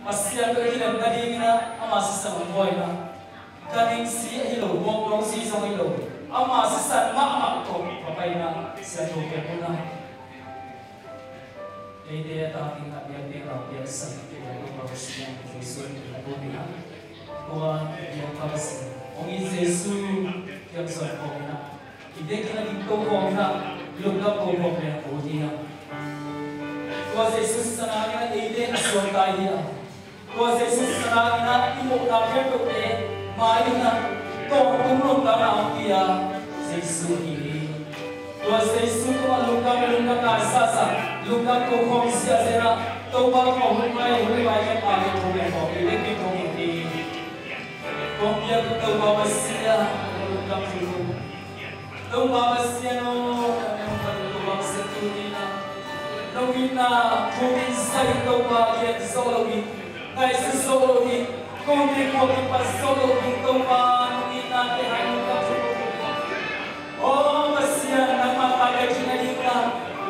Masih ada kita ganhing na amasi sama boy na ganhing si hilo bong si sama hilo amasi san mak ko papaina sa Tokhom na lite takin na biak sa ito pagsiyan Jesus ko na kuha yung pagsi ongi Jesus yung sa Tokhom na ide kita di Tokhom na lugap ko na odi na kuha Jesus sa namin ide aswang tayo kuha Jesus sa namin imo na pero maina Tuuno na kia Jesus ini kuha Jesus ko lugap ka sasa lugap ko kong siya sera toba ko humay ka pagi ko ko ide ko hindi kung biya ko toba siya lugap ko toba siya no toba sa tunina Nogina, kung sa toba yan sologi ngay sa sologi kung di ko ipasologi toba nogina kaya lugap ko oh masya na mapagay ka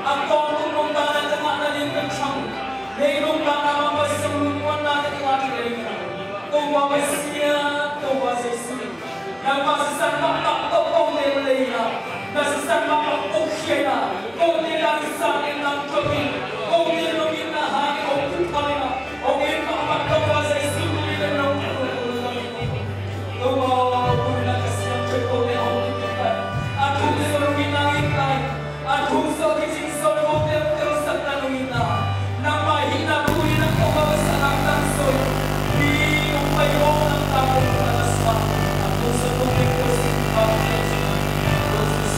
ako tulong ka na naman na siyang mayroon ka na mapasulunuan natin yung ating rin toba masya toba sa isi nagpasisan makaktaw kong nilay na nasisan makakukya na kung nilang sa akin ng tawin kung nilungin na hangin o kutay na o ngayon makakatawa sa isi nilay ng toba na kasi ang tiyoko na ang kitay at kung nilungin na itay at kung sa kising sol mo pero sa tanungin na mahina kunin ang kawawa sa hanggang sol di umayo ng tapong kalasma at kung sa tubig ko sa pagkakas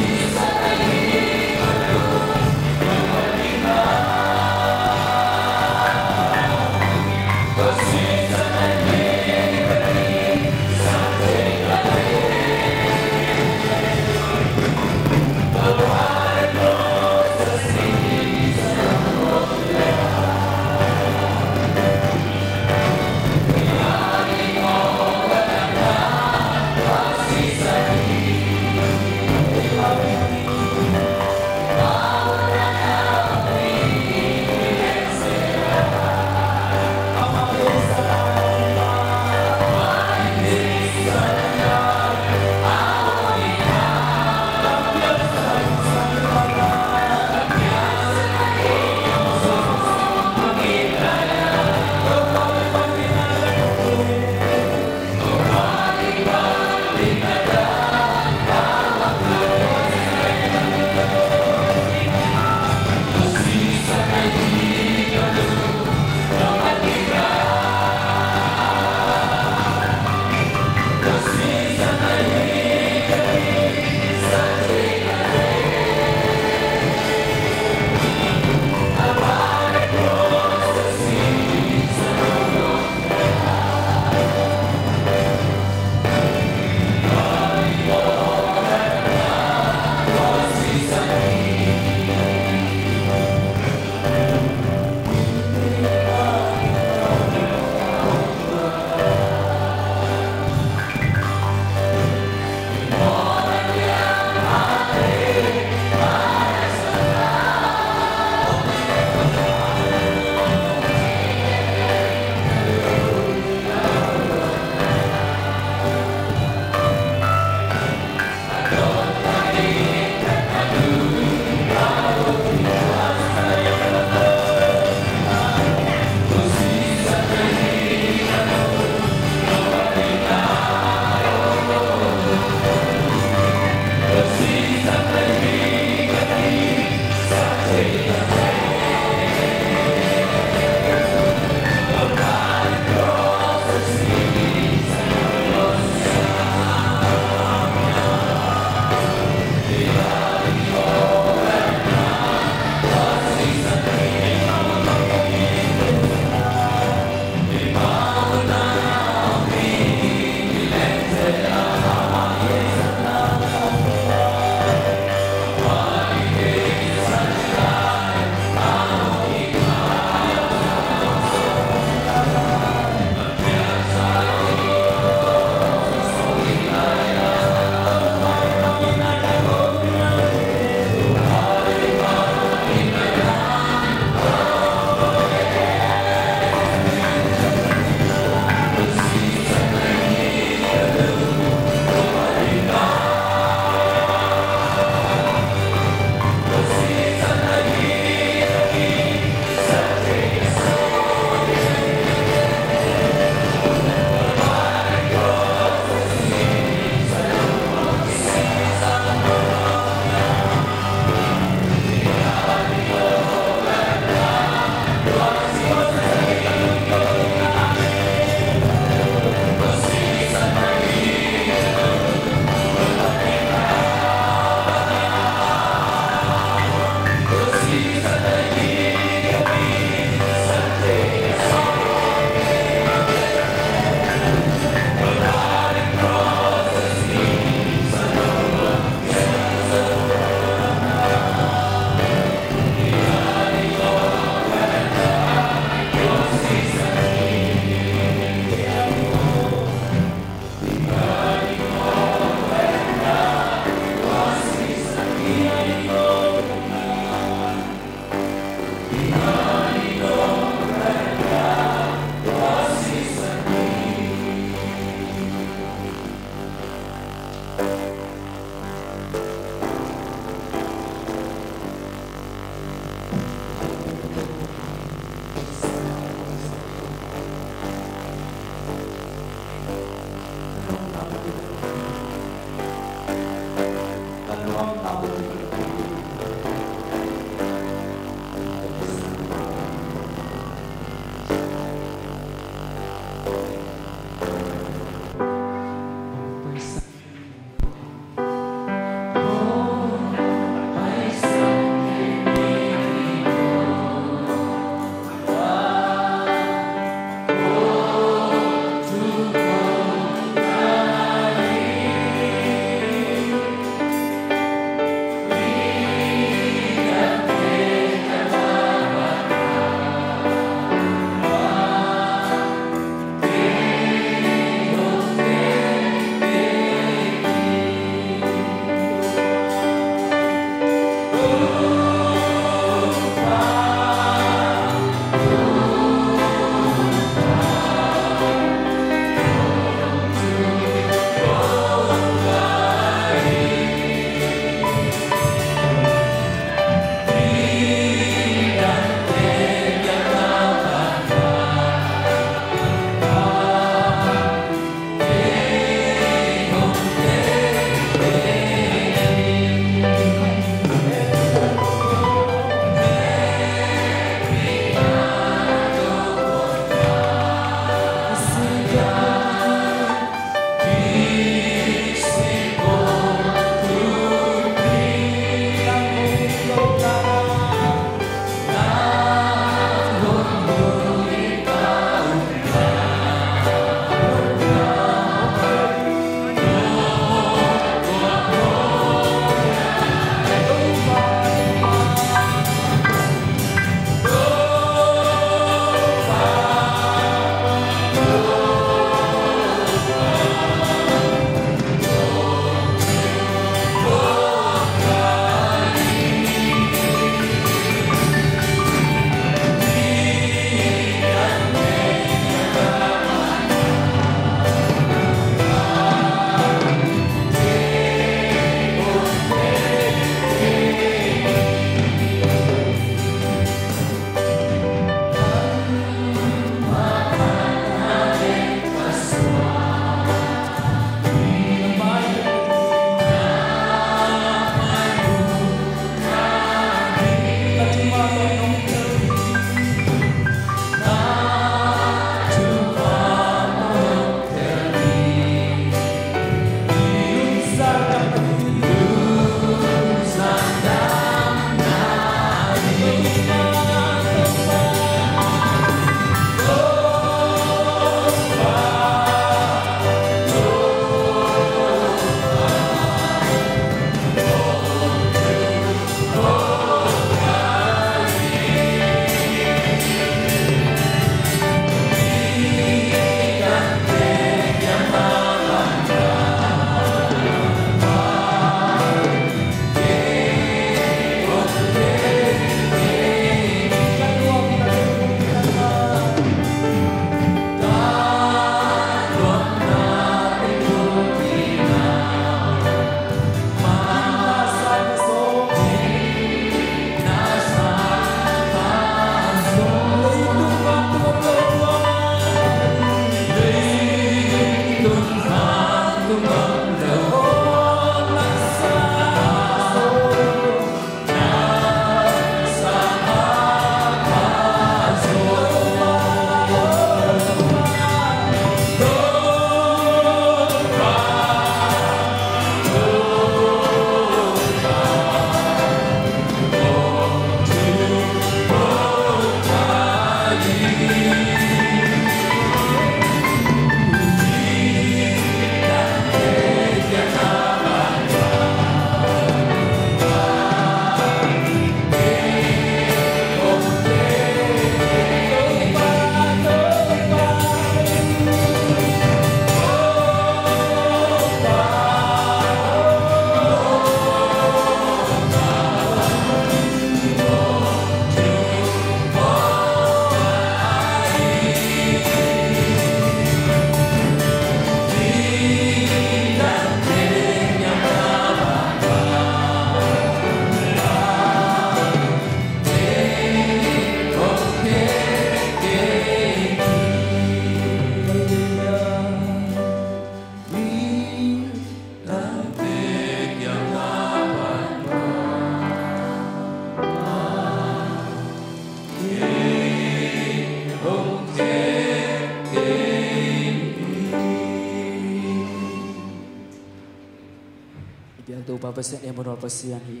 Idiak tu papasian emono pasian hi.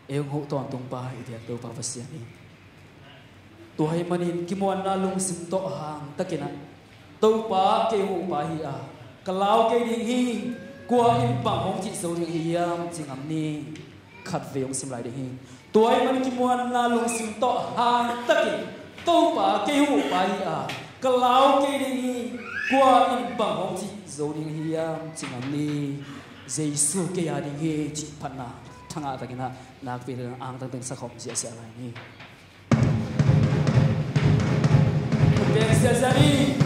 Eung ho ton tung pa idiak tu papasian hi. Tuhai manin kimuan nalung sim to hang takina. Tau pa ke ho pa hi a. Kalau ke ding hi kwa in pa hong chi so ding hi yam chingam ni khat veong sim lai ding hi. Tuhai manin kimuan nalung sim to hang takin. Tau pa ke ho pa hi a. Kalau ke ding hi qua in pa hong chi so ding hi yam chingam ni Giêsu ke ya ding hi chi phatna thanga takina nakpi ang tang teng sakhom sia sia lai ni. Piang sia sia ni.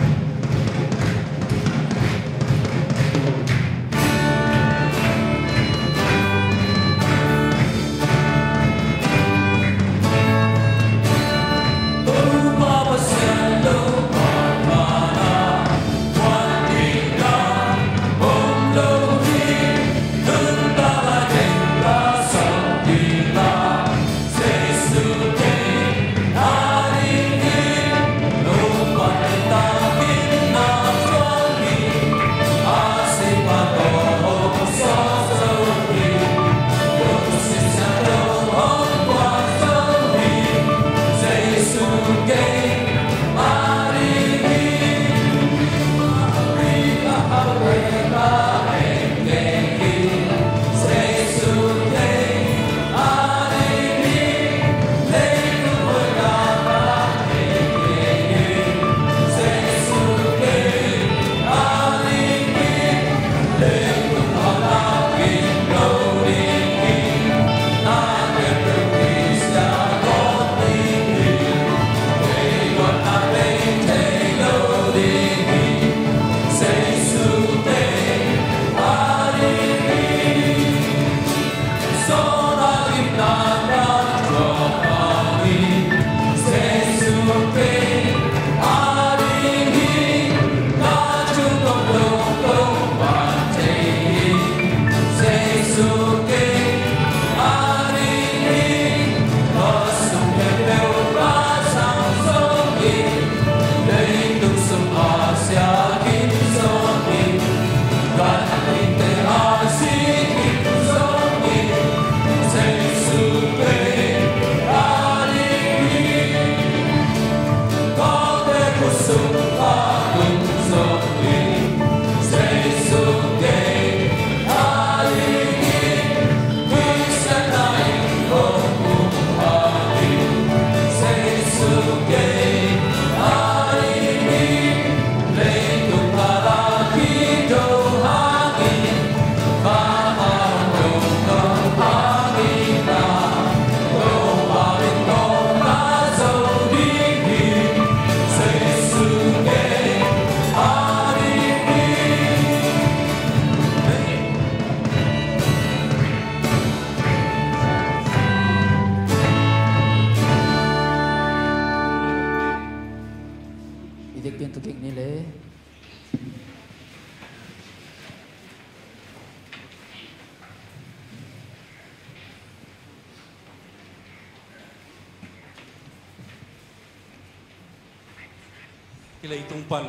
Kilay tungpan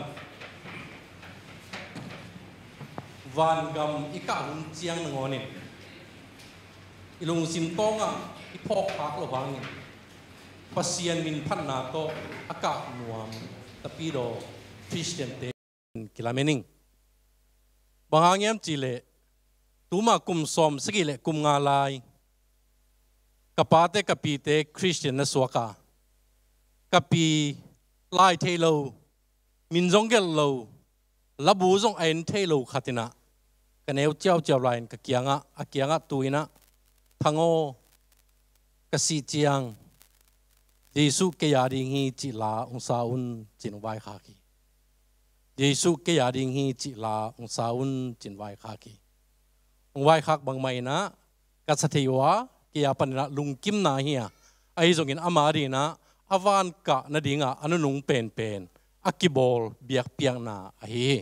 van gam ikahun ciang ngonin ilung simtonga ipok hak lo bangin pasian min phatna to aka nuam tapido Christian te kilamening bangangem chile tuma kum som sigile kum ngalai kapate kapite Christian na swaka kapi lai thelo min zong gel lo labu zong ain thelo khatina kaneu chau chau lain ka kianga tuina thango kasi chiang Giêsu ke ya ding hi chi la ong sa un chin vai kha ki Giêsu ke ya ding hi chi la ong sa un chin vai kha ki ong vai khak bang mai na ka satheiwa ke ya panna lung kim na hi ai zong in amari na avan ka na dinga anunung pen akibol BIAKPIAKNA ahi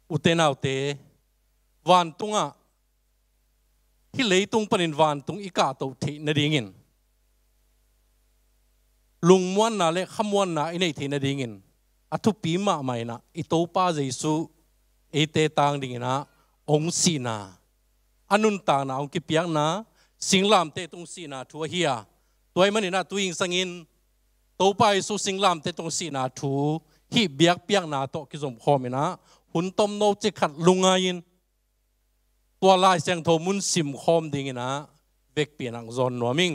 utenaute vantunga hi leitung panin vantung ika to the na dingin lungmuan na le khamuan na inei the na dingin athu pi ma mai na itopa Giêsu ete tang dingina องสีนาอันนุนตานาองกิเปียกนาสิงลามเตตรงสีนาทัวเฮียตัวมันนี่นะตัวยิงสังอินตัวไปสู่สิงลามเตตรงสีนาทัวฮีเบียกเปียกนาโตกิจมคอมินะหุ่นต้มโนจิขัดลุงไงยินตัวลายเสียงโทมุนสิมคอมดิ่งนะเวกเปียนังจอนนัวมิง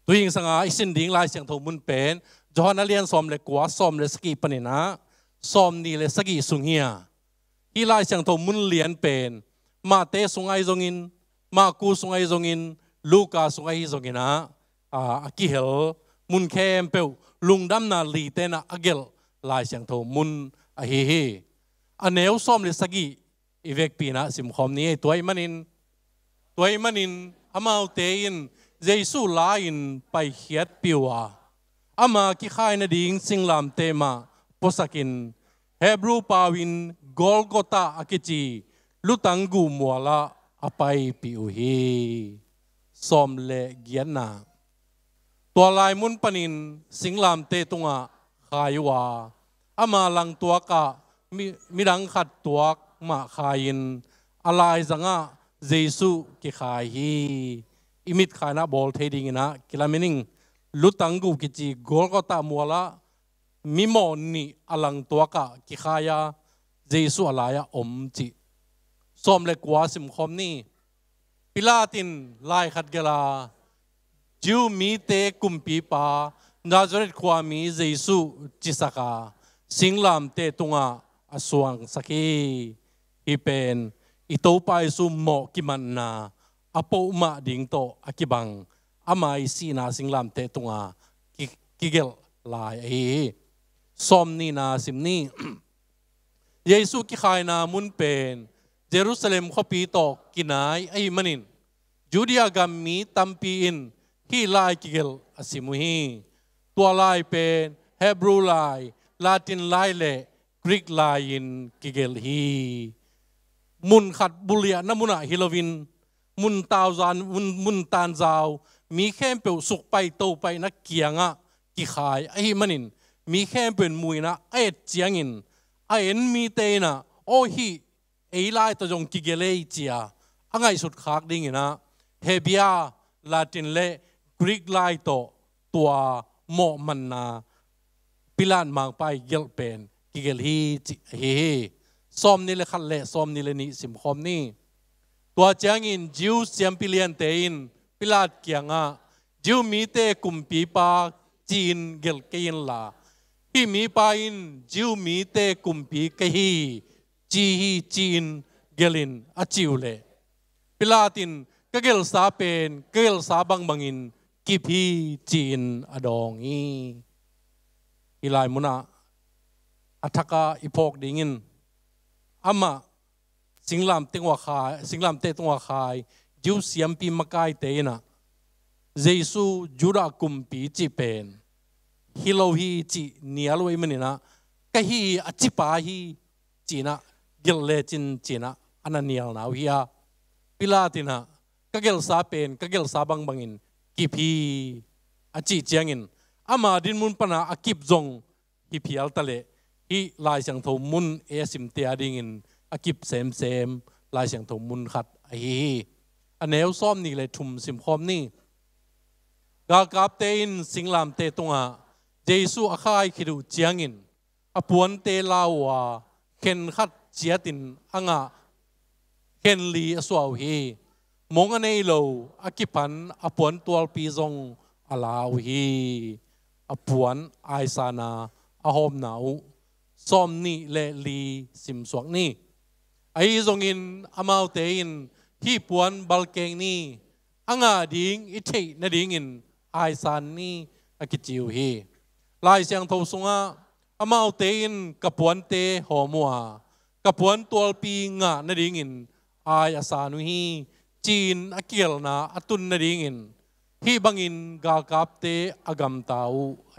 ตัวยิงสังอาอิสินดิ่งลายเสียงโทมุนเป็นจอนัเลียนซอมเลกัวซอมเลสกีปนินะซอมนี่เลสกีสุงเฮียที่ลายเสียงโทมุนเลียนเป็นมาเตสุงไอจงอินมากูสุงไอจงอินลูกาสุงไอจงอินะอากิเฮลมุนเคมเปวลุงดำนาลีเตนะอเกลลายเสียงโทมุนอเฮเฮอันเนวซ้อมเลสกีอีเวกปีนะสิมคอมนี้ตัวมันอินอามาเตอินเจสุลาอินไปเขียดปิวอามาคิขายนดิ่งสิงลามเตมาปสักินเฮบรูปาวินกอลโกตาอากิจีลุตังกูมัวละอไปปิวเฮซ้อมเลเกียนาตัวลายมุนปนินสิงลามเตตุงะขายว่าอามาลังตัวกะมีดังขัดตัวมาขายินอะไรสังะเยซูกิขายฮีอิมิดขายนะบอลเทดิงนะกิลามินิงลุตังกูกิจีกอลก็ตามัวละมิโมนี่อลังตัวกะกิขายาเยซูอะไรอมจิซ้อมเล็กว่าสิมคอมนี่ปิลาตินลายขัดเกลาจิวมีเตกุมปีปานาจาริตความมีเยซูจิสกาสิงลามเตตุงะอสวงสักีอีเป็นอิโตไปสุโมกิมันนาอโปมาดิ่งโตอากิบังอามาอิสีนาสิงลามเตตุงะกิเกลลายเอซ้อมนี่นาสิมนี่เยซูกิขายนามุนเป็นเยรูซาเล็มข้อปีโตกินายไอมันินจูเดียกัมมีตัมปีอินที่ลายกิเกลอสิมุฮีตัวลายเป็นเฮบรูลายลาตินลายเลกรีกลายินกิเกลฮีมุนขัดบุเลียน้ำมุนฮิโลวินมุนตาวจานมุนตานจาวมีแค่เปลสุกไปโตไปนักเกียงะกิขายไอ้มันินมีแค่เป็นมวยนะไอ้เจียงินไอ้เอ็นมีเตนะโอฮีไอ้ลายตัวจงกิเกเลเจียอังไงสุดขากดิ่งนะเฮเบียลาตินเลกรีกลายโตตัวโมมันนาพิลานมางไปเกลเป็นกิเกลฮีจิเฮซ้อมนี่เลยขัดเละซ้อมนี่เลยนี่สิมคอมนี่ตัวเจียงินจิวเซียมพิเลียนเตอินพิลาดเกียงะจิวมีเตกุมปีปาจีนเกลเกียนลาที่มีปาอินจิวมีเตกุมปีกะฮีจีฮีจีนเกลินอจิวเลพิลาตินกะเกลสาเป็นกะเกลสาบังอินกิพีจีนอดองอีอีลายมุนาอัฐกาอิพอกดิ่งอามาสิงลามเตงวาคายสิงลามเตตงวาคายจิวเสียมปีมะกายเตนะเยซูจูดากุมปีจิเป็นฮิโลฮีจิเนียลวยมันนี่นะกะฮีอจิปาฮีจีนะกิลเลจินจีนะอันนั้นเนียลนะวิยาพิลาตินะกะเกลสาเป็นกะเกลสาบังอินกิพีอจิเจียงินอามาดินมุนปนาอากิบจงฮิพิอัลตะเลฮิลายเสียงโทมุนเอสิมเตียดิ่งอากิบเซมลายเสียงโทมุนขัดไออันเนวซ้อมนี่เลยทุ่มสิมคอมนี่กากาบเตอินสิงลามเตตุงะเจสุอาคายคิดูเจียงินอปวนเตลาวาเข็นขัดเจียตินอ่างะเข็นลีอสวาวเฮมงอันเอโลอากิพันอปวนตัวปีจงอาลาวเฮอปวนไอซานาอาโฮมนาวซ้อมนี่เลลีสิมสวกนี่ไอจงอินอามาเตอินที่ปวนบัลเกงนี่อ่างะดิ่งอิเทนดิ่งอินไอซานนี่อากิจิวเฮลายเสียงทศงะอามาเตอินกับปวนเตหอมัวกับปวนตัวปีงะนดิ่งอินไออาซานุฮีจีนอาเกียลนาอตุนนดิ่งอินที่บังอินกากาบเตอากำตาวไอ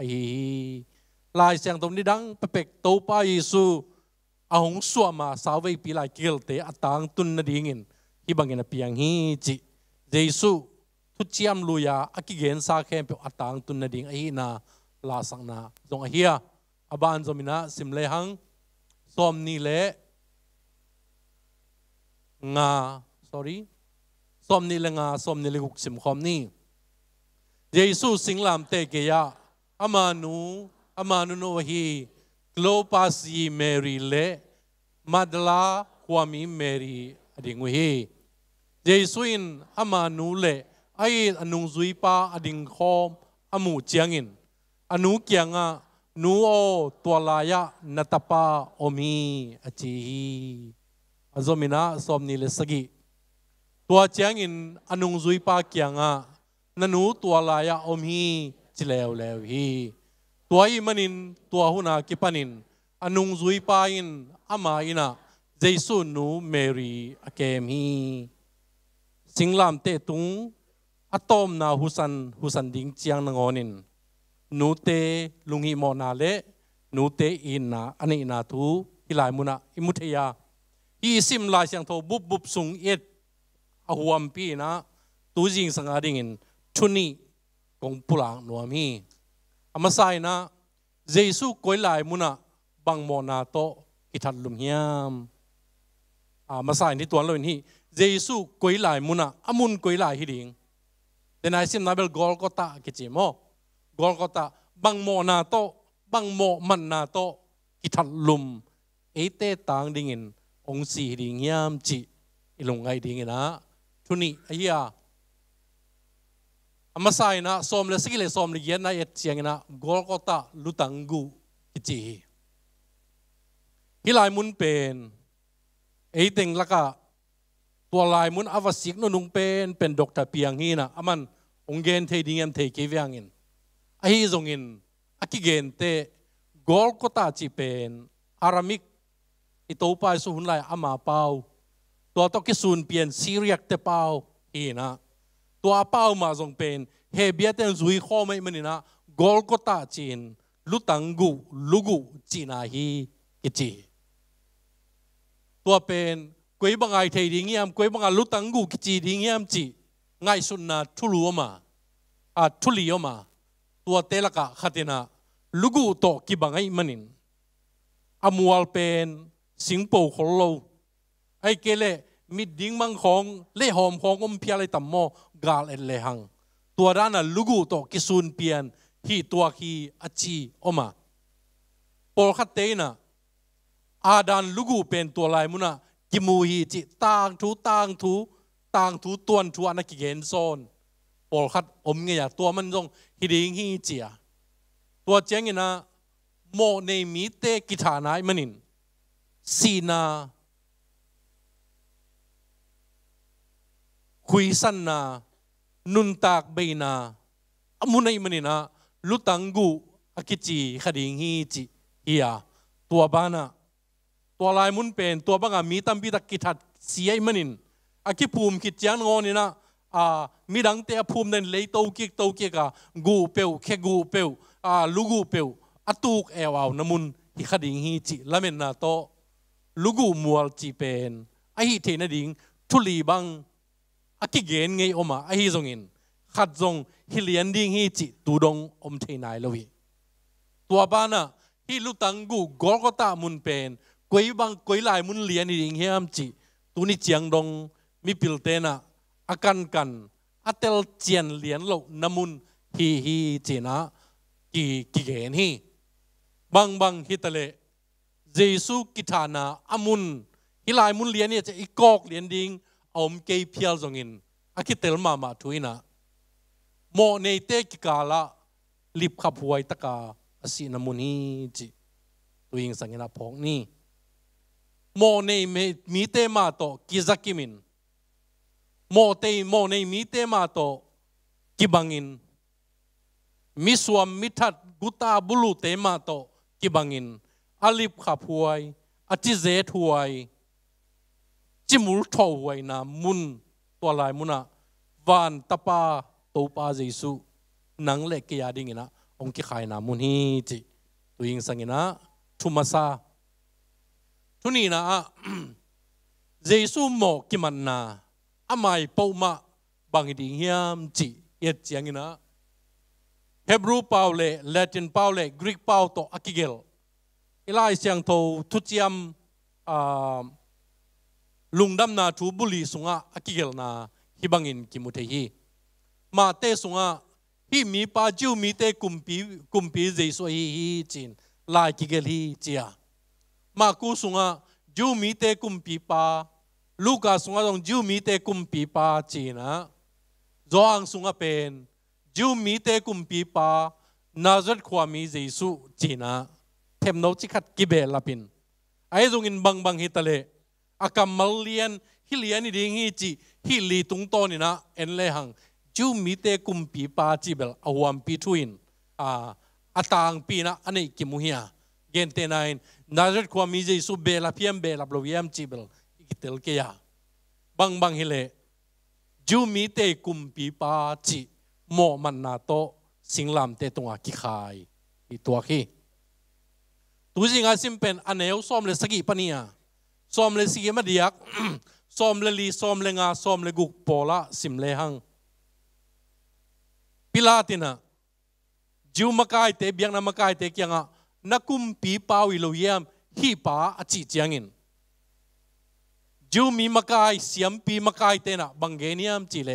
ลายเสียงตรงนี้ดังเปกโตปาเยซูอาหงสวมาสาวเวปีลายเกลเตอตางตุนนดิ่งอินที่บังอินเปียงฮีจิเยซูทุจยมลุยาอากิเกนซาเข้มเปียอตางตุนนดิ่งไอนาลาสังนาจงเฮียอบานจมินะสิมเลหังซ้อมนี่เละ ngah sorry Sawm ni ngah Sawm ni huk sim khom ni Jesus singlam te ke ya amanu no hi Clopas yi Mary le madla kwami Mary ading hi Jesuin amanu le ai anung zui pa ading khom amu ciangin anu kianga nu o tualaya natapa omi achi azomina Sawm ni le sagi tua ciangin anung zui pa kianga nanu tualaya omi chilew lew hi tua i manin tua huna kipanin anung zui pa in ama ina Jesu nu Mary akem hi singlam te tung atom na husan ding chiang nangonin nu te lungi mo na le nu te in na ani na tu hilai muna imutheya hi sim lai siang tho bup sung et ahuam pi na tu jing sanga dingin thuni kong pulang nuam hi amasai na Jesu koi lai muna bang mo na to kithat lum hiam amasai ni tuan loin hi Jesu koi lai muna amun koi lai hi ding denai sim na bel Golgotha kichimo Golgotha bang mo na to bang mo man na to kithat lum ete tang dingin ong si ding hiam chi ilung ngai ding na thuni aya amasai na Sawm le sigi le Sawm le yen na et chiangina Golgotha lutangu kichi hilai mun pen eiteng laka tua lai mun avasik no nung pen Dr. Piang hi na aman onggen thei dingam thei ke viangin ahi zongin akigen te Golgotha chi pen Aramik itopa su hun lai ama pau tua to ki sun pian Syriac te pau hi na tua pau ma zong pen hebia ten zui kho mai manina Golgotha chin lutangu lugu china hi kichi tua pen koi bangai thei ding yam koi banga lutangu kichi ding yam chi ngai sunna thuluoma thulioma tua telaka khatina lugu to ki bangai manin amual pen singpo kholo ai kele mid ding mang khong le hom khong phia le tammo gal et le hang tua rana lugu to kisun pian hi tua hi achi oma por khateina adan lugu pen tua lai muna kimu hi chi tang thu tuan thu anaki gen son por khat om nge ya tua man jong hiding hi chia tua chengina mo nei mi te kithanai manin sina khuisan na nuntak beina amunai manina lutangu akichi khading hi chi iya tua bana tua lai mun pen tua banga mi tampi tak kithat siai manin akipum kit chiang ngonina midang te phum nen lei to ki ka gu peu khe gu peu lugu peu atuk ewaw namun hi khading hi chi lamen na to lugu mual chi pen ahi the na ding thuli bang akigen ngei oma ahi zongin khat zong hilian ding hi chi tudong om theinai lowi tua bana hi lutangu Golgotha mun pen koi bang koi lai mun lian ding hiam chi tuni chiang dong mi piltena akan kan atel chian lian lo namun hi china ki gen hi bang hitale Jesu kithana amun hilai mun lian ye che ikok lian ding om ke phial zongin akitel mama thuina mo nei te kikala lip khap huai taka asi namun hi chi tuing sangina phok ni mo nei mi te ma to kizakimin mo nei mi te ma to kibangin miswam mithat guta bulu te ma to kibangin alip khap huai ati zet huai chimul tho huai na mun to lai muna van tapa topa Jesu nang le ke yading ina ong ki khai na mun hi chi tuing sangina thumasa thuni na Jesu mo kimanna amai pauma bangiding hiam chi yet chiangina Hebrew paule Latin paule Greek pau to akigel ilai siang tho thuchiam ลุงดำนาทูบุลีสุงะอากิเกลนาฮิบังอินกิมุเทฮีมาเตสุงะฮิมีปาจิวมีเตกุมปีเจสุฮีจินลายกิเกลฮีเจียมากูสุงะจิวมีเตกุมปีปาลูกาสุงะตรงจิวมีเตกุมปีปาจีนะจออังสุงะเป็นจิวมีเตกุมปีปานาจัดความมีเจสุจีนะเทมโนจิขัดกิเบลลาปินไอ้ตรงอินบังฮิตะเลอากามัลเลียนฮิเลียนดิ่งฮิจีฮิลีตุงโตนี่นะเอ็นเลหังจูมีเตกุมปีปาจีเบลอวามปีทวินอาตางปีนะอันนี้กิมุฮียเกนเตนายนาจัดความมีเจสุเบลาเพียมเบลาบลวิมจีเบลอิกิเตลเกียบังฮิเลจูมีเตกุมปีปาจีโมมันนาโตสิงลามเตตงอากิขายอีตัวขี้ตัวจริงอาซิมเป็นอันเอวซ้อมเลสกีปนียซ้อมเลสกีมาดียกซ้อมเลลีซ้อมเลงาซ้อมเลกุกโปละสิมเลหังพิลาตินะจิวมากายเตเบียงนามากายเตเกียงะนักกุมปีปาวิโลยามฮีปาอจิจียงินจิวมีมากายเสียมปีมากายเตนะบังเกนียมจิเล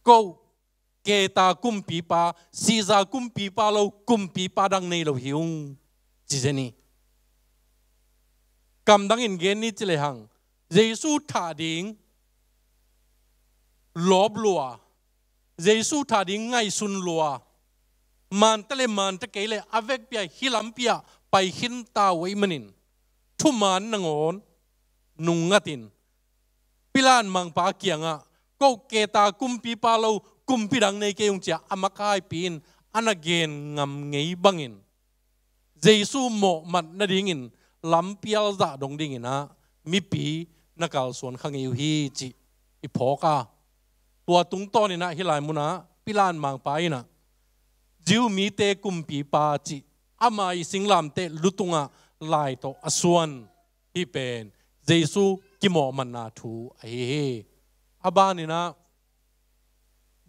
กูเกตากุมปีปาซีซากุมปีปาโลกุมปีปาดังในโลหิวจีเจนี่กำดังอินเกนนี่จิเลหังเยซูถาดิงลบลัวเยซูถาดิงไงสุนลัวมันตะเลมันตะเกเลอเวกเปียฮิลัมเปียไปหินตาไว้มันินทุมันนงอนนุงงัตินพิลานมังปาเกียงะก็เกตากุมปีปาโลกุมปีดังในเกยงเจ้าอามากายปีนอันเกนงำไงบังอินเยซูโมมันนาดิ่งินลำเปียลจ่าดงดิ่งินนะมีปีนักส่วนขังอยู่ฮีจิอีพอกาตัวตุงต้นนี่นะฮิลายมุนะพิลานมังไปนะจิวมีเตกุมปีปาจิอามาอิสิงลามเตลุตุงะลายโตอส่วนที่เป็นเยซูกิโมมันนาทูเออาบานี่นะ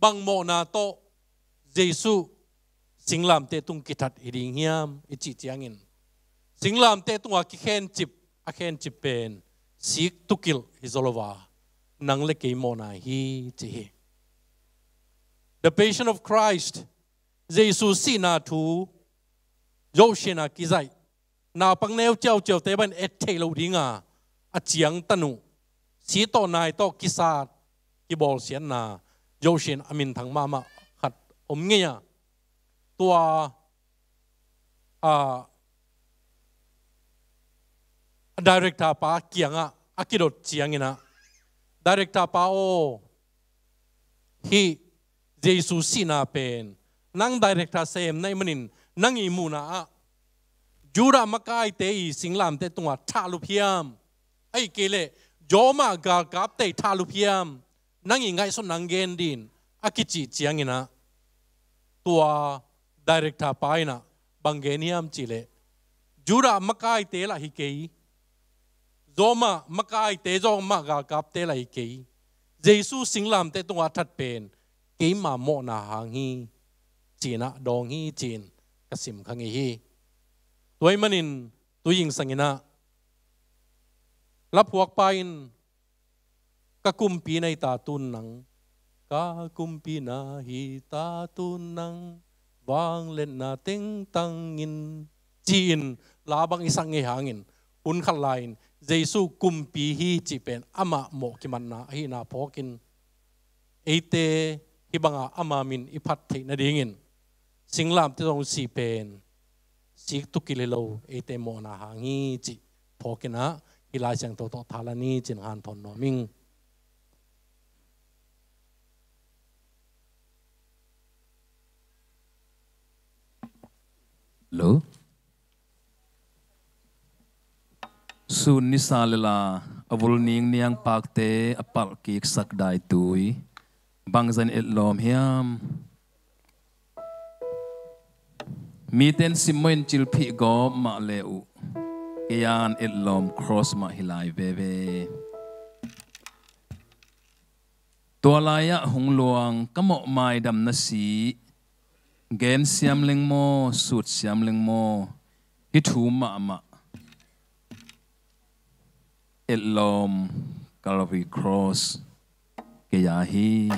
บังโมนาโตเยซูสิงลามเตตุงกิทัดอิริงเฮียมอิจิจียงินสิงลามเตตุงอากิเคนจิบอาเคนจิบเป็นสิกตุกิลฮิโซโลวานังเลกิโมนาฮีจิ The Passion of Christ เยซูสีนาทูโยเชนากิไซนาปังเนวเจ้าเตบันเอเทโลดิงาอาเจียงตนุสีโตนายโตกิซากิบอลเสียนนาโยเชนอามินทังมาขัดอมเงียตัวdirector ปาเกียงอ่ะอากิโดเจียงนะ director ปาโอฮีเยซูสีนาเป็นนัง director เซมในมันินนังอิมูนาจูรามากายเตยสิงลามเตตัวทาลุพิยมไอ้เกเลโยมากากับเตทาลุพิยมนังอิงไงส่วนนังเกนดินอากิจิเจียงนะตัวdirector ไปนะบังเกนียมจิเลจูรามากายเตละฮิเกยโยมากายเตโยมากากับเตละฮิเกยเยซูสิงลามเตตัวทัดเป็นเกยมาโมนาหางฮีจีนะดองฮีจีนกสิมขังฮีตัวมันนินตัวยิงสังนะรับพวกไปนกะกุมปีในตาตุนนังกะกุมปีนาฮีตาตุนนังวางเล่นนาเต็งตังอินจีนลาบังอิสังเงหางินอุนขัดลายเยซูกุมปีฮีจีเป็นอามาโมกิมันนาฮีนาพอกินเอเตฮิบังอามามินอิพัดเทนดิ่งินสิงลามที่ตรงสีเป็นสิกตุกิเลโลเอเตโมนาหางีจิพอกินะฮิลายเสียงโตโตทาลานีจินหันทนนอมิงโลสุนิสาเลลาอวุลนิงเนียงปากเตอปัลกิกสักได้ตุยบางจันเอลอมเฮียมมีเต็นซิมเมนจิลพิโกมาเลอุเกียนเอลอมครอสมาฮิลายเวเวตัวลายะหงหลวงก็เหมาะไม้ดำนาสีเกณฑ์เสียมเล็งโมสุดเสียมเล็งโมฮิทูมาเอลอม Calvary cross Keyahi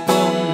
cùng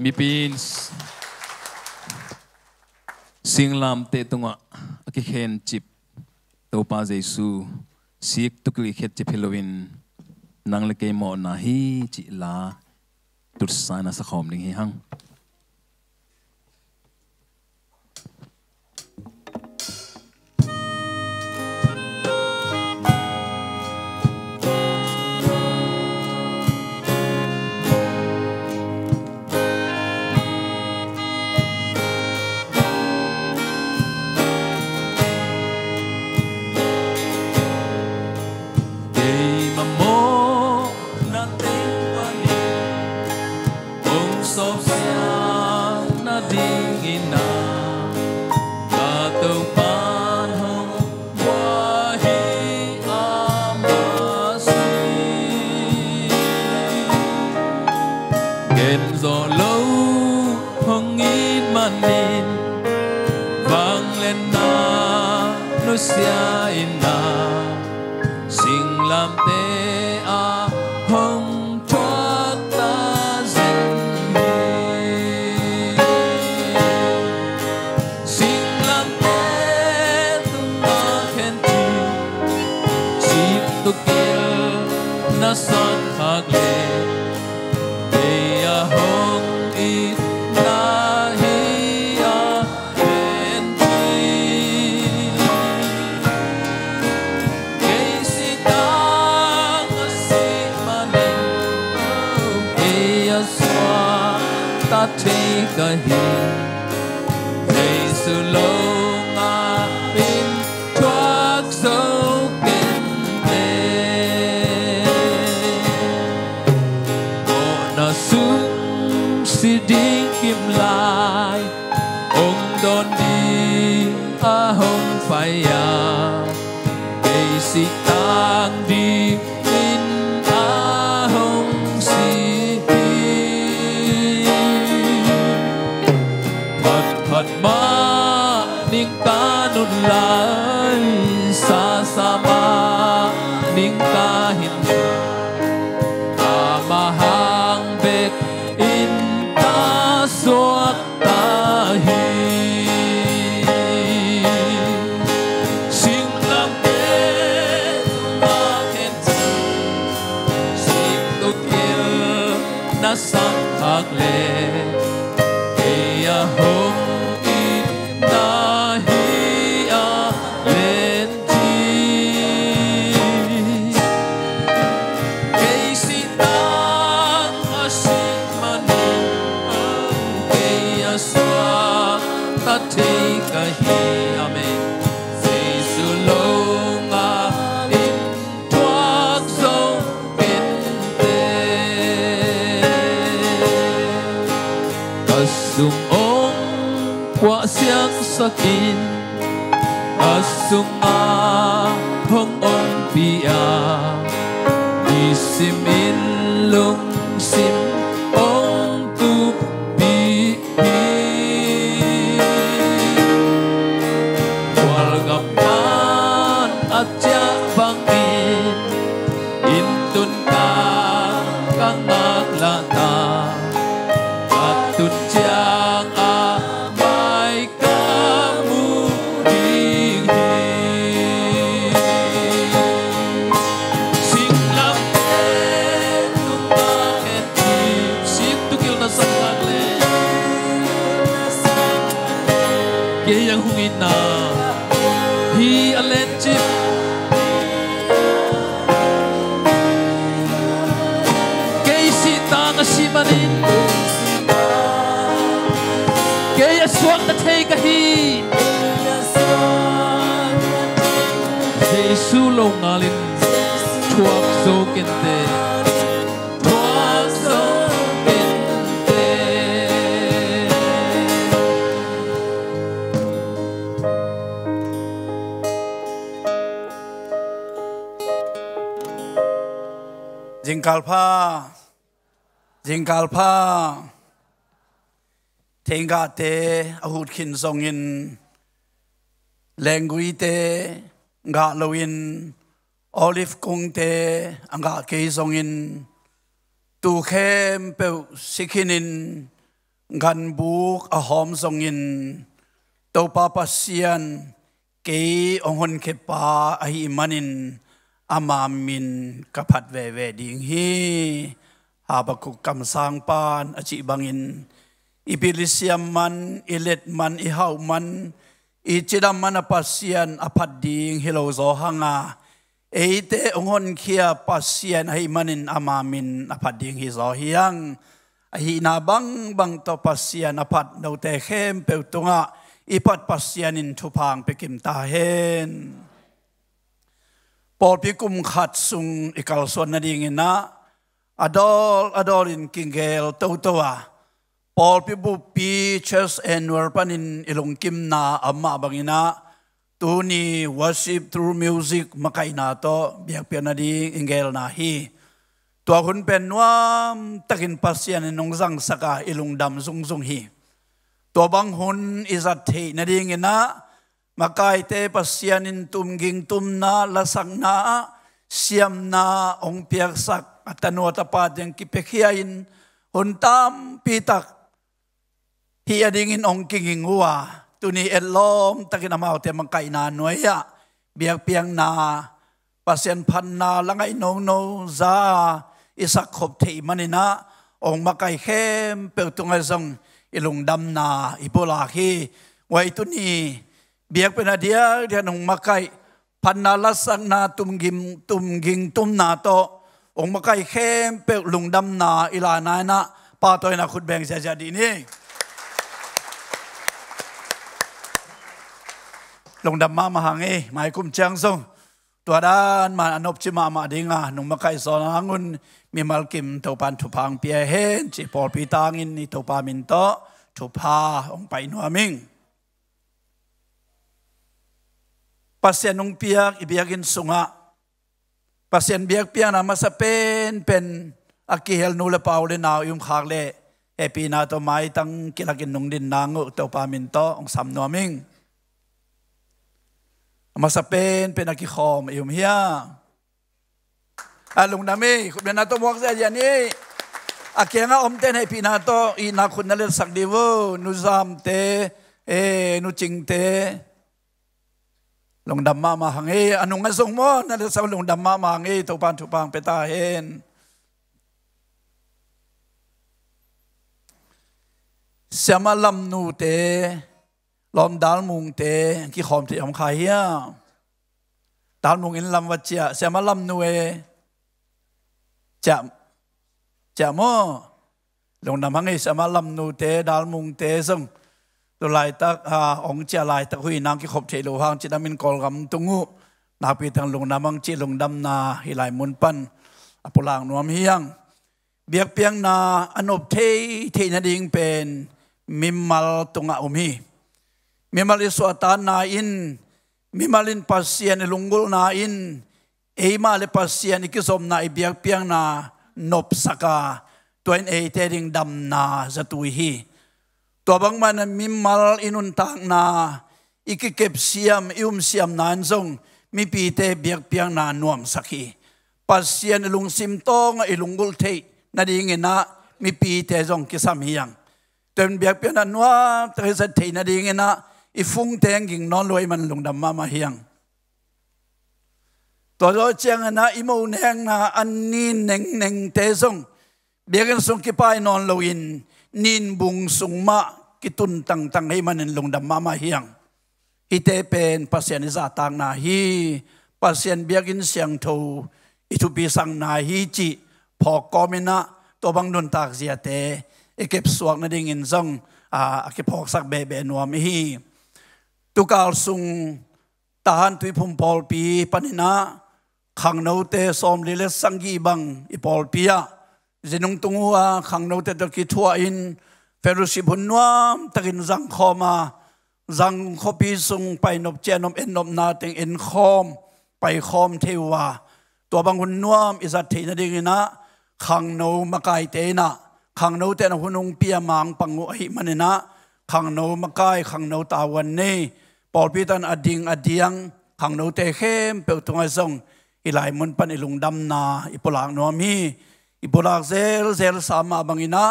mi pins sing lam te tunga aki khen chip to pa jesu sik tukli khet chip Halloween nang le ke mo na hi chi la tur sana sa khom ning hi hang sắc lệ kia hôm y na hi a lên chi cây si tang a si mani kia xoa ta thấy cả hi amen Giêsu lâu ngà in thoát dấu bên tê asum ong qua siang sakin asum a hong ong pia di sim in lung sim ong tu pi wal gapan atya bangin intun ka kangaklata atun chiang a mai kamu dingin sing lam e tunga et sing tukil na sakak le ke yang hungin na hi alen chip ke si tang si manin ke ya suak na thei ka hi Giêsu lo ngalin thuak zo kente thuak zo kente Jingkal pa Tenga te ahut kin zongin Lengui te Nga loin Olive kung te Nga kei zongin Tukhem peu sikinin Ngan buk ahom zongin Tau papasian Kei onghon kepa ahi manin Amamin kapat ve ding hi Habakuk kam sang pan aci bangin Ibilisiam man ilet man ihau man Icidam man apasian apat ding hilo zo hanga Eite onghon kia pasian ahi manin amamin apat ding hi zo hiang Ahi na bang to pasian apat no te khem peutunga Ipat pasianin tupang pekim tahen Paul pikum khat sung ikal son na dingin na adolin kingel tautoa Paul pibu pi church annual panin ilong kim na amma bangina tuni worship through music makaina to biakpiakna ding ingel na hi tua hun penwam takin pasian nong zang saka ilong dam zung hi tua bang hun izat thei na dingina Makai te pasianin tumging tumna lasang na siam na ong piak sak atano tapat yang kipekhiain huntam pitak hiya dingin ong kinging huwa tuni elom takin Amaute mangkai na noya BIAKPIAKNA pasien phatna langai no za isak khop thei manina ong makai khem peutunga zong ilung dam na ipola hi wai tuni BIAKPIAKNA dia nong makai phatna lasang na tumging tumna to ong makai khem pe lungdam na ilana na pahtawina khut beng ja jadi ni lungdam ma mahange mai kum chang song tua dan ma anop chima ma dinga nong makai so angun mi malkim topan thupang pia hen chi Paul pitangin ni topa min to thupa ong pai nuaming pasien nung piak ibiakin sunga pasien BIAKPIAKNA masa pen akihel nula paule na yung khakle epi na to mai tang kilakin nung din nangu to pamin to ong samnoming masa pen akikhom yung hiya alung nami khubna na to muak sa yani akianga omten epi na to ina khunalel sakdiwo nuzam te nu ching te Long damma mahangi anong ngasong mo na sa long damma mahangi tupang petahen เสียมาลำนูเตลอมดาลมุงเตกี่ขอมที่อมขายเฮียดาลมุงอินลำวัจเจียเสียมาลำนูจะโมลงน้ำหังเอเสียมาลำนูเตดาลมุงเตซึ่งตัวลายตักองเจียลายตักหุยนางกี่ขอบเทโลหังจิตามินกอลกำตุงูนาปีทางลงน้ำมังจีลงดำนาฮิลายมุนปันอปุลางนวมเฮียงเบียกเปียงนาอนบเทนดิงเป็นมิมมัลตุงะอุมีมิมมัลิสวตานนาอินมิมัลินปัสเซียนลุงกุลนาอินเอมาเลปัสเซียนกิสมนาเบียกเปียงนานบสกาตัวเอเทดิงดำนาจะตุยฮีตัวบางมันมิมมัลอินุนตางนาอีกเก็บเสียมอิมเสียมนานทรงมีปีเตเบียกเปียงนานวมสักฮีปัสเซียนลุงซิมตองไอลุงกุลเทนาดีเงินนะมีปีเตจงกิสามเฮียงจนเบียกเปียงนั้นว่าแต่สัตย์เทนาดีเงินนะอีฟุ้งแทงกิ่งนอนรวยมันลงดำมาเฮียงตัวเราเจียงนะอิโมเนงนะอันนี้เน่งเตจงเบียกันส่งกิปายนอนลวินนินบุงสุงมากิตุนตังให้มันลงดำมาเฮียงฮิเตเป็นปัสเซียนิซาตังนาฮีปัสเซียนเบียกินเสียงโทอิทุปีสังนาฮีจิพอกอมินะตัวบังนุนตากเสียเตเก็บสวกนาดิ่งอินซงเก็บพอกสักเบนัวมิฮีตุกาลซุงทหารตุยพุมปอลปีปนินะขังโนเตสอมลิเลสังกีบังอีปอลปียจินุงตุงัวขังโนเตตะกิทัวอินเฟรุสิบุนนวมตะกินจังคอมาจังคปีซุงไปนบเจนมเอ็นนบนาเต็งเอ็นคอมไปคอมเทวาตัวบางคนนวมอิสัตเทนดิ่งนะขังโนมากายเตนะขังโนเตนะหุนุงเปียมังปังงวยมันนะขังโนมากายขังโนตาวันนี้ปอดพิตันอดิงอดียงขังโนเตเข้มเปิดตรงไอ้ส่งอีหลายมุนปันอีลุงดำนาอีปลางนวมีอีปลางเซลสามาบังอินะ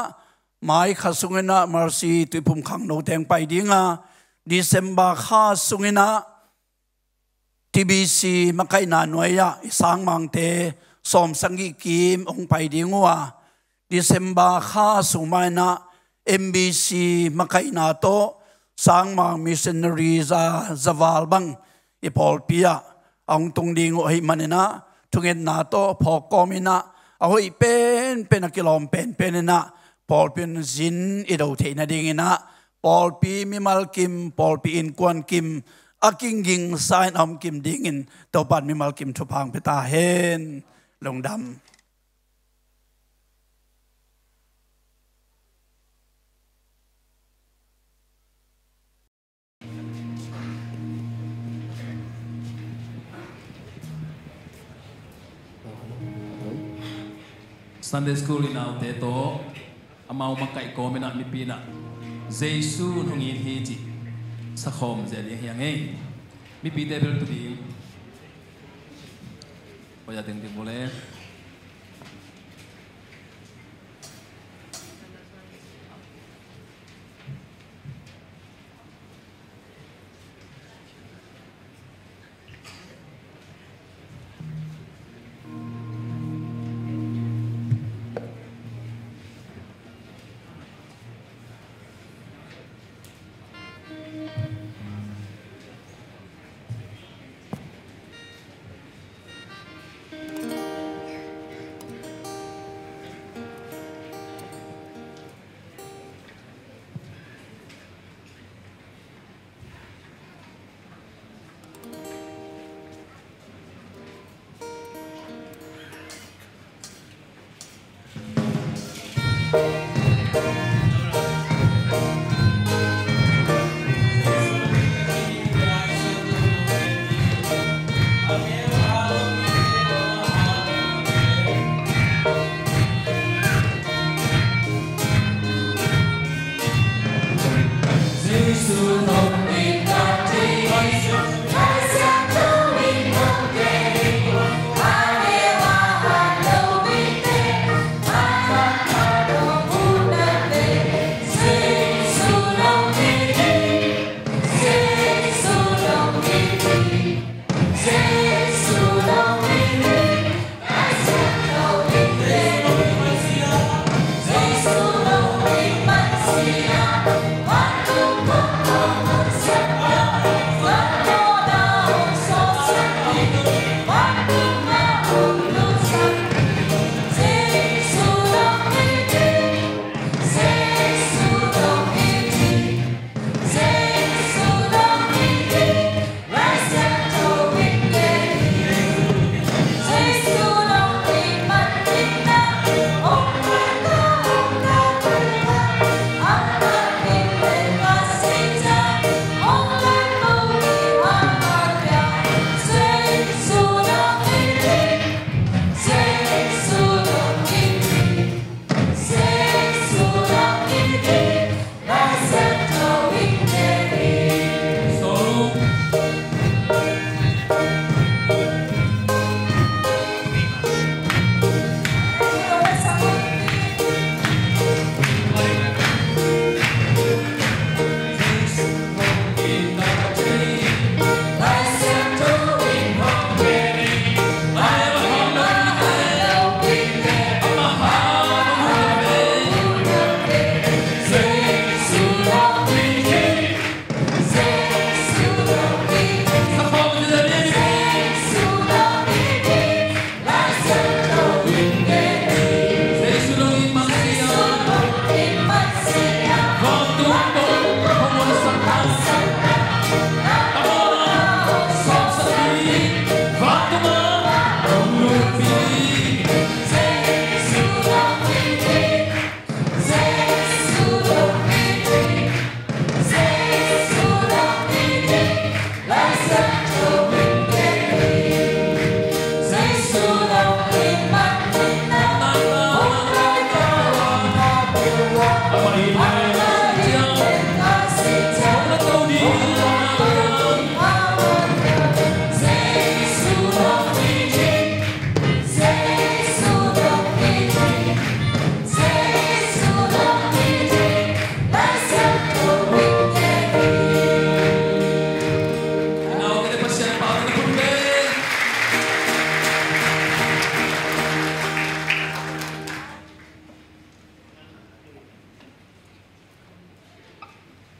ไม้ขัดสุงนะมาร์ซีตุยพุ่มขังโนเตงไปดิ้งดิเซมบาข้าสุงนะทีบีซีมาไกนาหน่วยยะสังมังเตสอมสังกิกิมองไปดิ้งว่าดิเซมบาข้าสุมานะเอ็มบีซีมาไกนาโตสังมังมิชชันนารีซาวาลบังอีพอลปียะองตรงดิ้งว่าให้มันนะทุกเงินนาโตพอกอมินะเอาให้เป็นนักกีฬาเป็นนะพอลเป็นจินอีดูเทนดิ้งนะพอลปีมิมัลกิมพอลปีอินกวนกิมอากิงกิงไซน์อมกิมดิงินตัวปันมิมัลกิมทุพังเปตาเฮนลงดำSunday school in Amaute to amau makai ko mena mipina Jesu hongin hiji Tokhom jadi yang mipi tebel tu di boleh tinggi boleh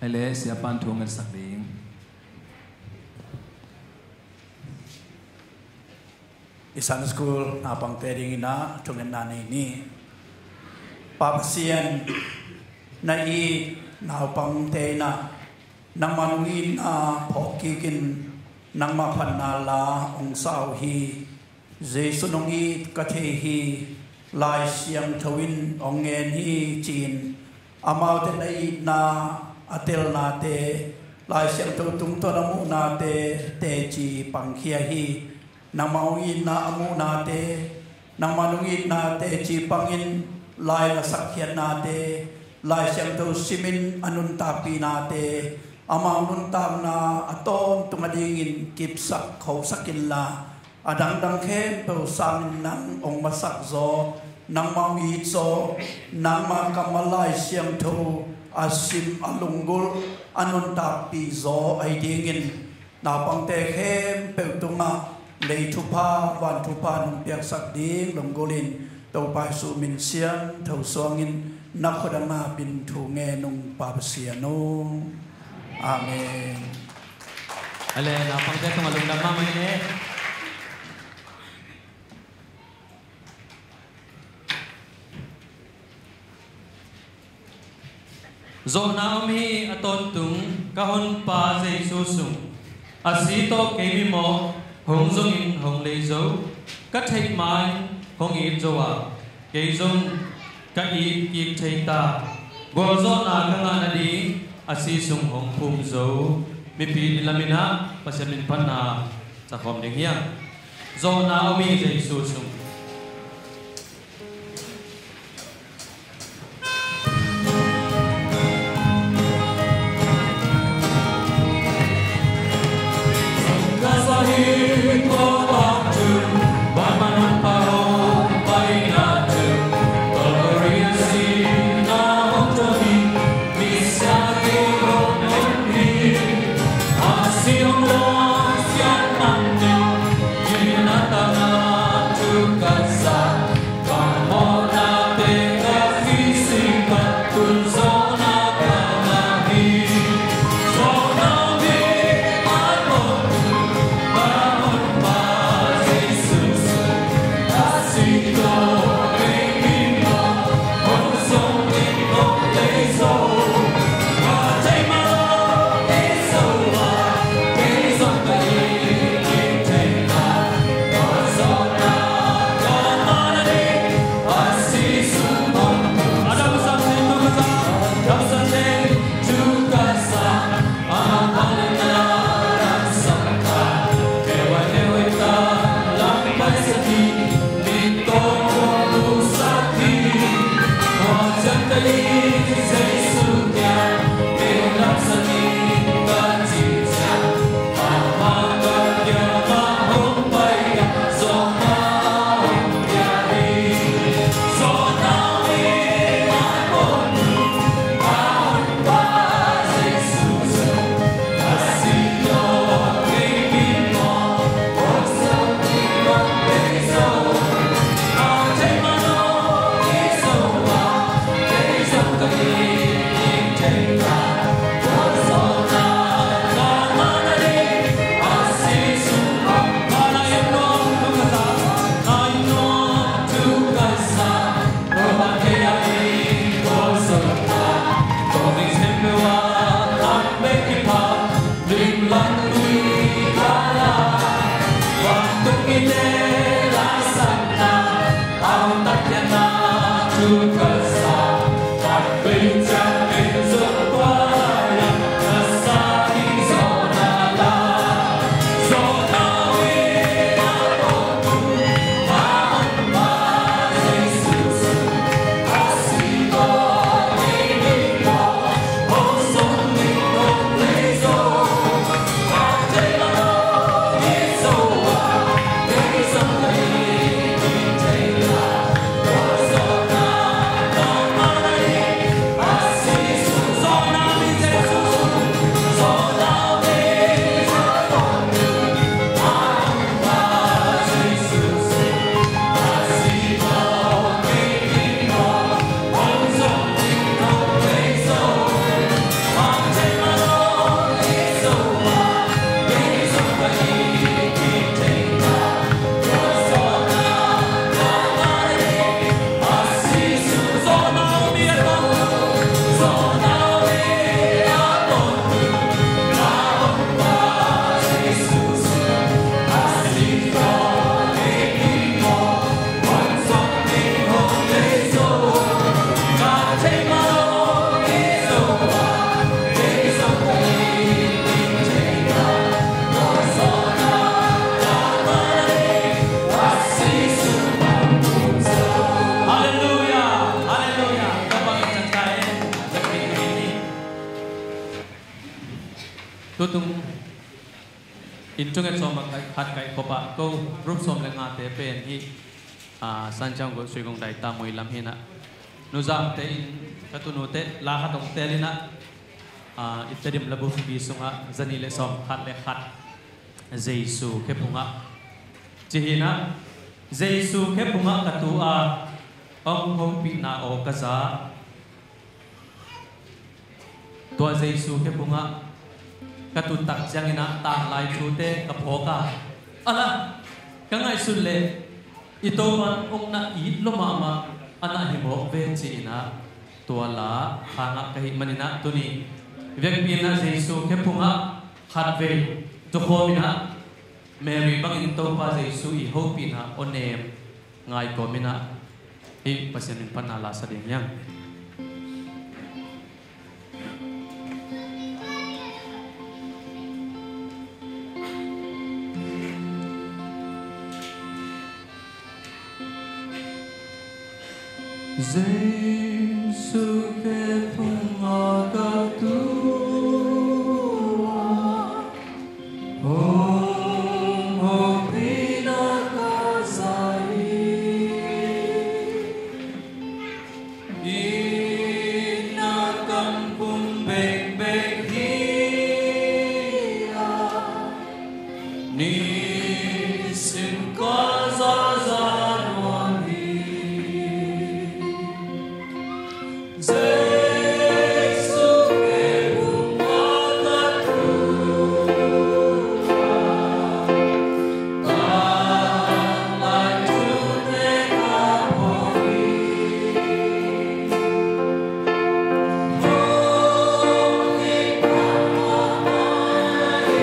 hay lẽ sẽ ban thua ngân sắc đình Isan school napang tering ina tungan nani ni papasian na I napang te na nang manungin phokikin nang maphanna la ong sao hi Jesu nong I kathehi lai siam thawin ong ngen hi chin Amaute na I na atel na te lai siam tung to namu na te chi pangkhia hi nang mauin na amu na te nang manungin na te chi pangin lai la sakhian na te lai siam to simin anun tapi na te amang nun tam na aton tungadingin kipsak khau sakin la adang dang khen pe sang nang ong masak zo nang mawi zo nang makamalai siam to asim alungul anun tapi zo ai dingin na pang te khem pe tunga lei thupa van thupa nung piak sak ding longgolin tau pai su min siam thau suangin nakhodanga bin thu nge nung pa siano amen ale na pang te tung alung dama man ne zo naomi aton tung kahon pa Jesu sung asito kemi mo hong zong in hong lei zo cắt thầy mai hong in zo à cây zong cắt in kiek thầy ta go zo na ka nga na di asi sung hong phum zo mi pi lamina pasamin phatna Tokhom ding hiang zo na omi Jesu sung tung in chung et som khat kai khopa ko group som le nga te pen hi san chang go sui gong dai ta moi lam hina nu zam te in ka Tuuno te la kha tong te lina iterim labu bi sunga zani le som khat le khat Jesu ke punga chihina Jesu ke punga katua ong hong pi na o kaza tua Jesu ke punga katu tak ciangina ta lai thu te kaphoka ala kangai sulle itoman ong na I lomama ana himo ve china tua la khanga kahi manina tuni BIAKPIAKNA Jesu ke punga khat ve Tokhomina Mary bangin to pa Jesu I hopina onem ngai komina hi pasyanin panala sa dinyang Jesu ke punga katua Hong hong pina kasai Ina kampung bek bek hia Ni sim kaza zanwani Jesu ke bunga katua Tanlai tute kapoi Hongi kamai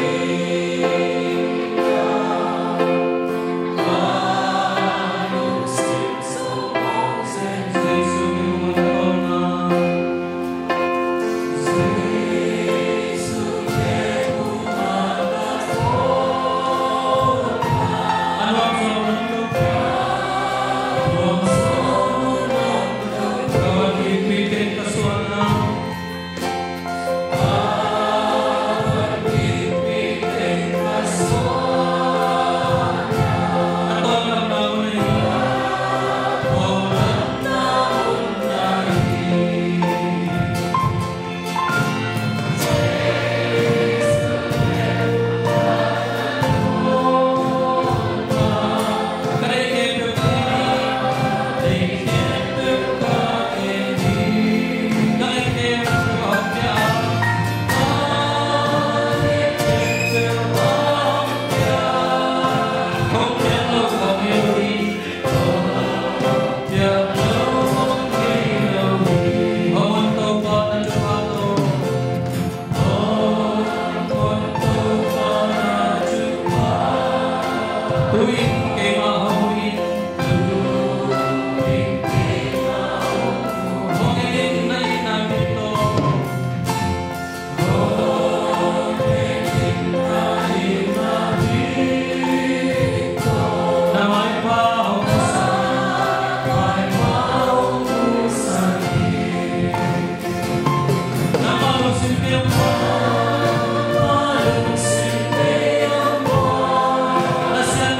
Kanu sim somong sen Jesu ke bunga katua Jesu ke bunga Nasian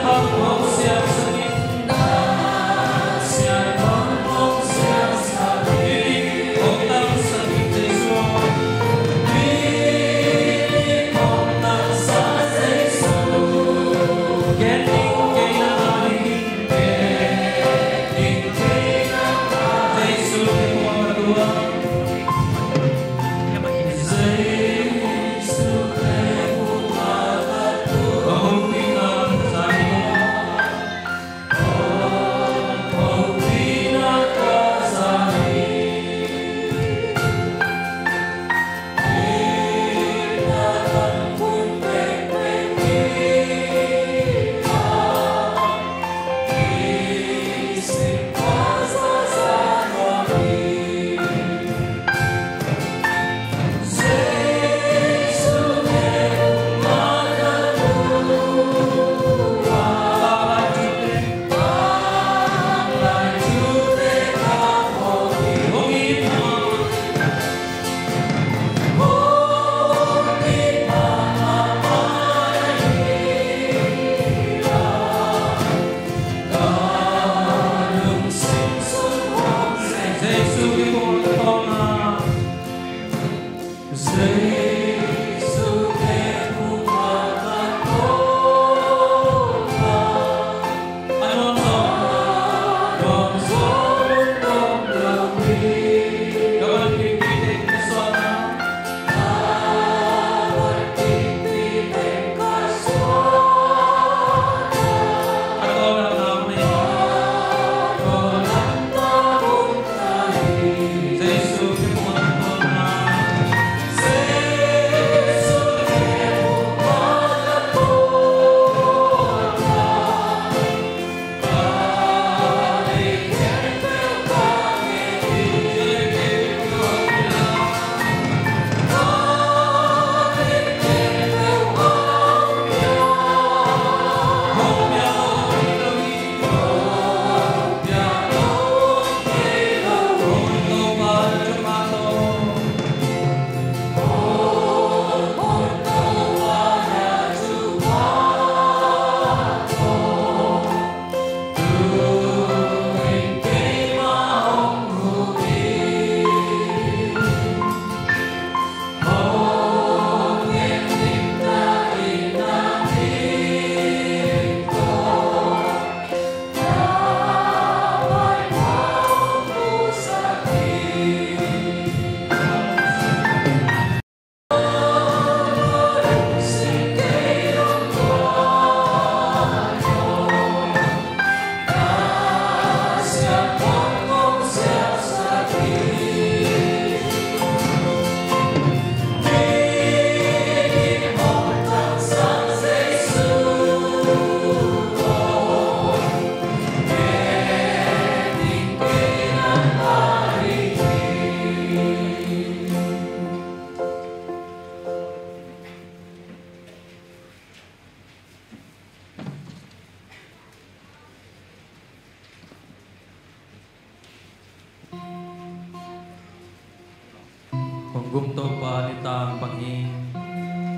gum to pa ni tang pakin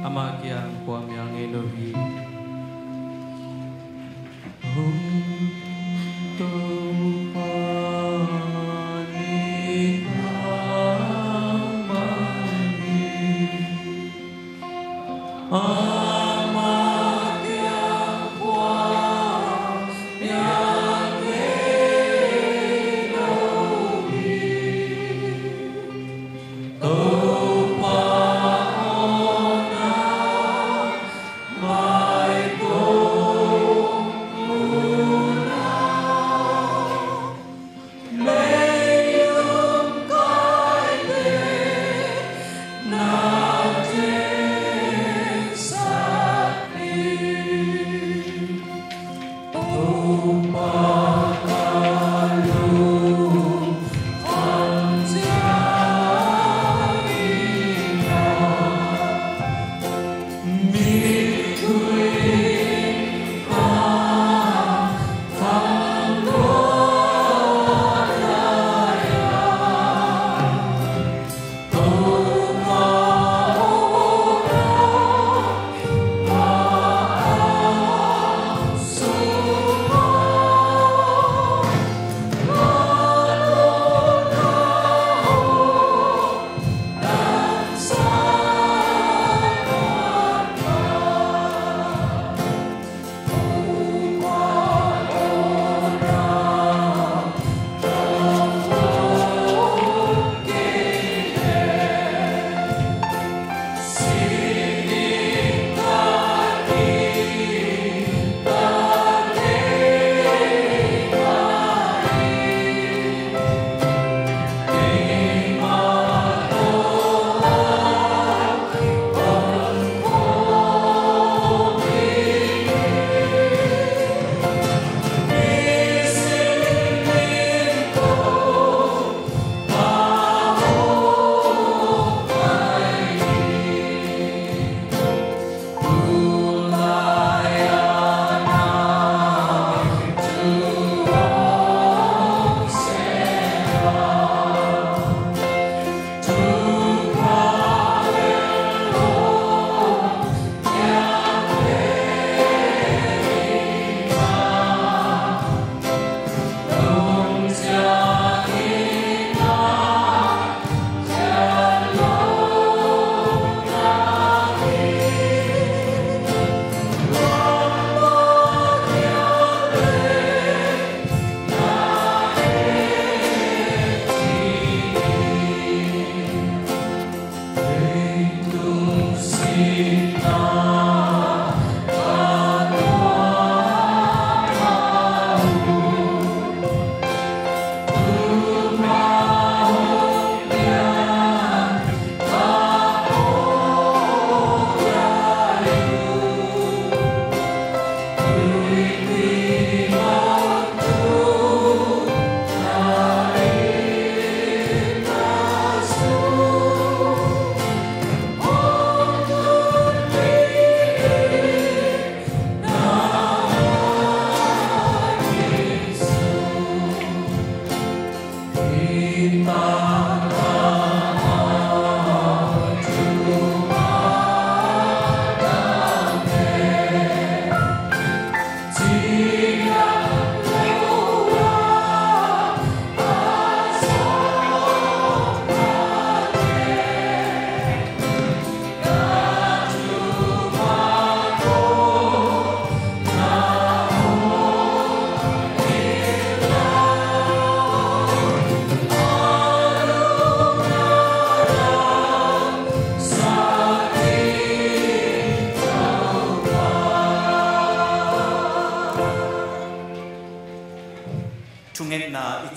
ama kiang kwa miang e no hi hum to pa ni tang pakin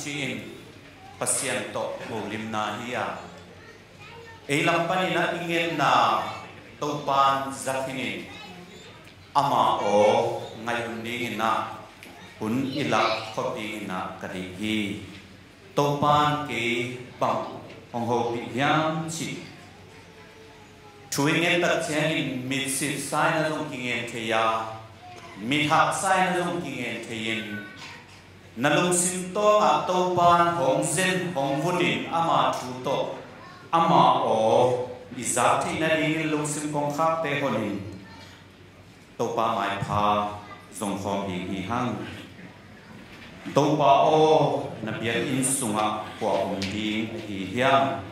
ciangin pasien to mulim na hiya ilang panina ingin na tupan zakinin ama o ngayon dingin na hun ilak kopingin na kadigi tupan ki bang hong ho piang chi chuingin tak ciangin mitsit sai na dong kingen theya mithak sai na dong kingen theyin nalung sinto nga topan hong zen hong vunin ama chuto Amaute izati na dingin lung sim kong khap te honin topa mai pha zong khom hi hang topa o na bian in sunga kwa ding hi hiam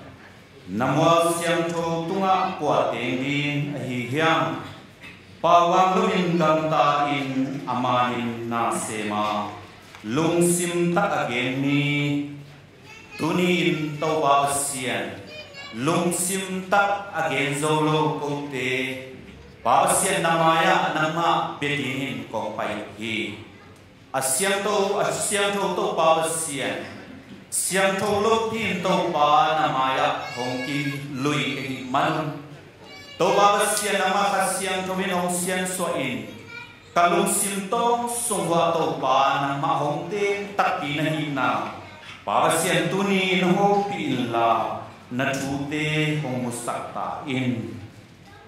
namwa siang tho tunga kwa teng ding hi hiam pawang lumin ganta in amanin na sema lung sim tak again ni tunin topa sian lung sim tak again zolo kote pawasian namaya nama bedinin kong pai hi asyang to pawasian siang to lo tin to pa namaya hongki lui hi man to pawasian nama kasyang to minong sian soin kalung sim to sungwa to pa nama hongte takin hi na pawasian tunin ho pilna na chute hong musakta in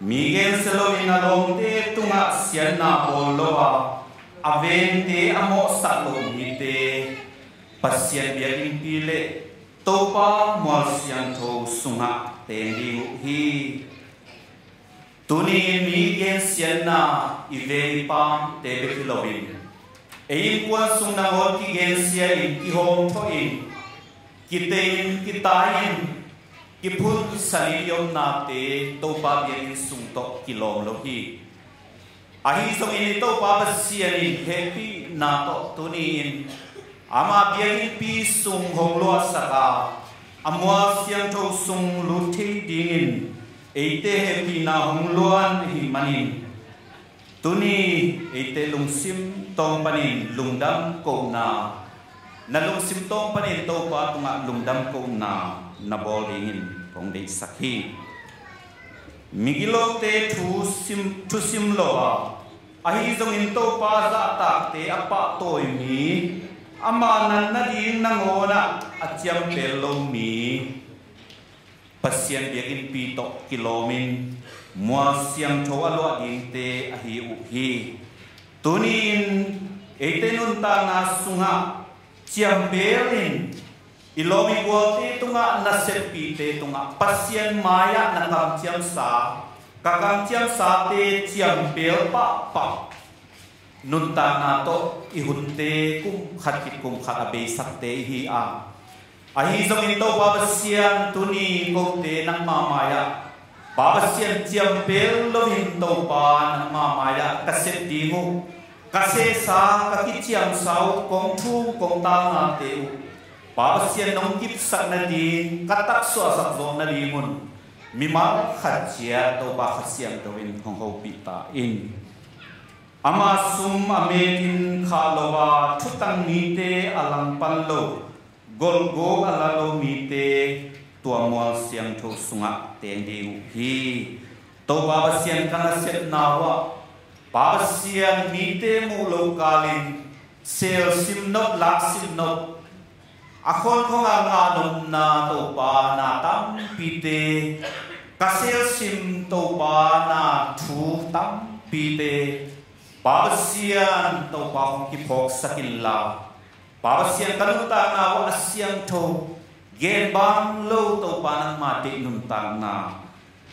miguel selo in along te tunga sian na bolowa avente amo saklo mite pasien biakin pile topa mual siang tho sunga tendi hi tuni miguel sian na ive pam tebe kilowin ein kwa sungna hot ki gen sia in ki hom tho in kitein kitain kipun saliyom nate topa biakin sungtok kilom lohi ahi song ini topa basianin happy nato tunin ama biakin pi sung honglo saka amwa siang tho sung luthi dingin eite happy na hongloan hi manin tuni eite lungsim tong panin lungdam ko na lungsim tong panin topa tunga lungdam ko na bolingin kong de sakhi migilo te thu sim lo ahi zong in to pa za ta te apa toy mi ama nan na din nangona achiam pelo mi pasien biakin pi to kilomin mua siang tho alo din te ahi u hi tunin etenun ta na sunga chiam belin ilomi buati tunga nasepi te tunga pasien maya nakam ciam sa kakang ciam sa te ciam bel pa nunta nato ihunte kum khatkit kum kharabe sakte hi a ahi zongin to babasian tuni kote nang mamaya babasian ciam bel lovin to pa nang mamaya kaset dingu kase sa kaki ciam sau kong thu kong ta na te u pawasian nong kip sak na di katak so sak zo na di mun mima khatia to ba khasiam to in hong ho pita in ama sum ametin khalowa thutang mite alang pallo golgo alalo mite tuamwal siang tho sunga tendi hi to pawasian kana set nawa pawasian mite mu lo kalin sel sim not lak sim not akon ko nga nom na to pa na tam pite kasel sim to pa na thu tam pite pawasian to pa hong ki phok sakin la pawasian kanuta na wa asyang to gen bang lo to pa nang mate nun tang na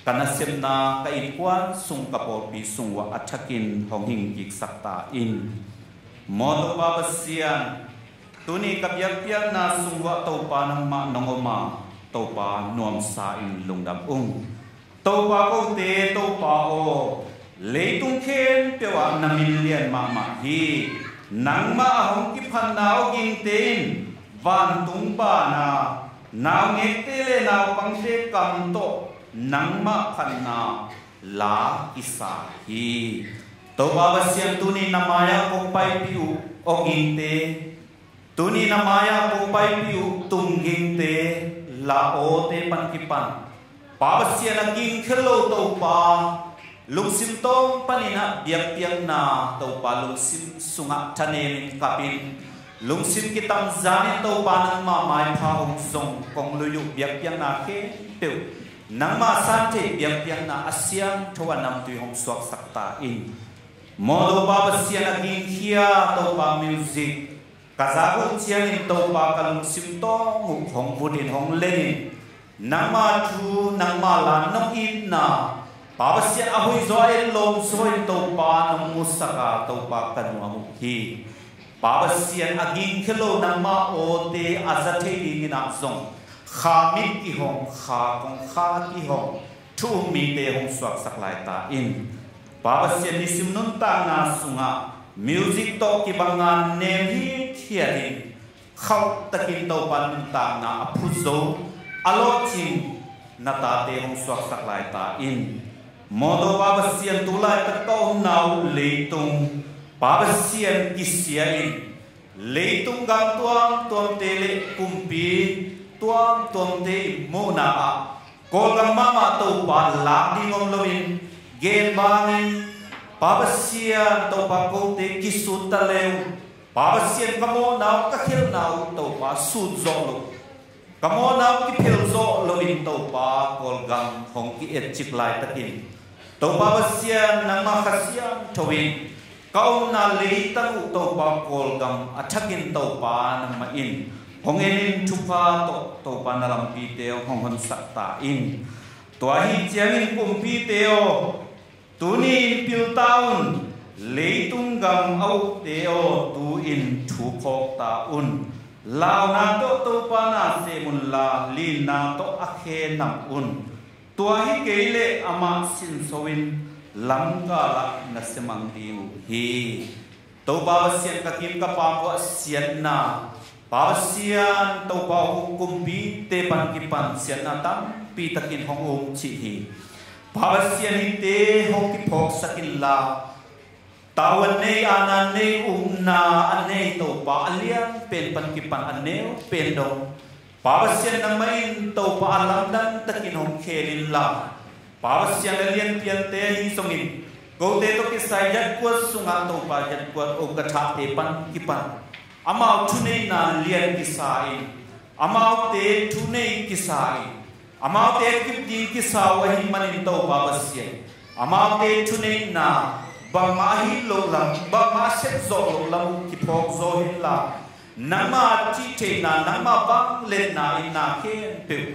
kanasem na kaikwan sung kapol pi sung wa athakin hong hing gik sakta in modo pawasian tuni BIAKPIAKNA sungwa topa ng nangoma topa nuam sa in lungdam topa ko te topa o leitung ken pewa na milyan mama hi nang maahong kipana awging ten vantung ba na ngek tele na pangse kamto nang makanna la isa hi topa basyang tuni namaya kong pai piu awging te tuni namaya pupai piu tungging te lao te pankipan pawasian naging khelo to pa lungsim tong panina BIAKPIAKNA to pa lungsim sunga tanemin kapin lungsim kitang zani to pa nang mamay phahong song kong luyu BIAKPIAKNA ke teu nang masante BIAKPIAKNA asyang thawanam tu hong swak sakta in modo pawasian naging khia to pa music kazago ciangin to pa kalung sim to hong budin hong lenin nang ma thu nang ma la nong in na Pabasian ahoy zoel lom soy to pa nong musaka to pa kanwa mu hi Pabasian aging kilo nang ma o te azate ingina zong khamit ki hong kha kong kha ki hong thu mi te hong swak saklai ta in Pabasian ni simnun ta na sunga music to ki bangan nem hi thiarin khau takin to pan ta na aphuzo alo chim na ta te hong swak saklai ta in Modo Pabasian tulai takau nau leitung Pabasian kisiain leitung gang tuam tele kumpi tuam te mona a kolgang mama to pa laki ngom loin gen bangin Pabasian to pa ko te kisut taleu Pabasian kamo nau kakhil nau to pa sut zolo kamo nau ki phil zo loin to pa kolgang hong ki et chiklai takin Tau Pabasian nang makasian tawin kau na leitang tau pa kolgam atakin tau pa nang main hongenin chupa tau pa nalam piteo hongon sakta in tuahi ciangin kumpiteo tuni piltaun leitung gam au teo tu in chupok taun lao na tau pa na semun la lin na to akhe nam un Tuahi keile ama sin sowin langkala na semang diu hi to Pabasian kakim ka pamwa sian na Pabasian to pa hukum bi te pan kipan sian na tam pi takin hong chi hi Pabasian te hong ki phok sakin la tawan nei anan nei na anei to pa alian pen pan kipan aneu pen dong Pabasian nang main to pa alam dan takin hong khelin la Pabasian alian pian te hi songin go te to ki sayat kwat sunga to pa jat kwat o katha te pan kipan amau thunei na lian ki sai Amaute thunei ki sai Amaute kip di ki sa wa hi manin to Pabasian Amaute thunei na ba ma hi lo lam ba ma set zo lo lam ki phok zo hin la Nama cite na nama vangliatna ina ken pe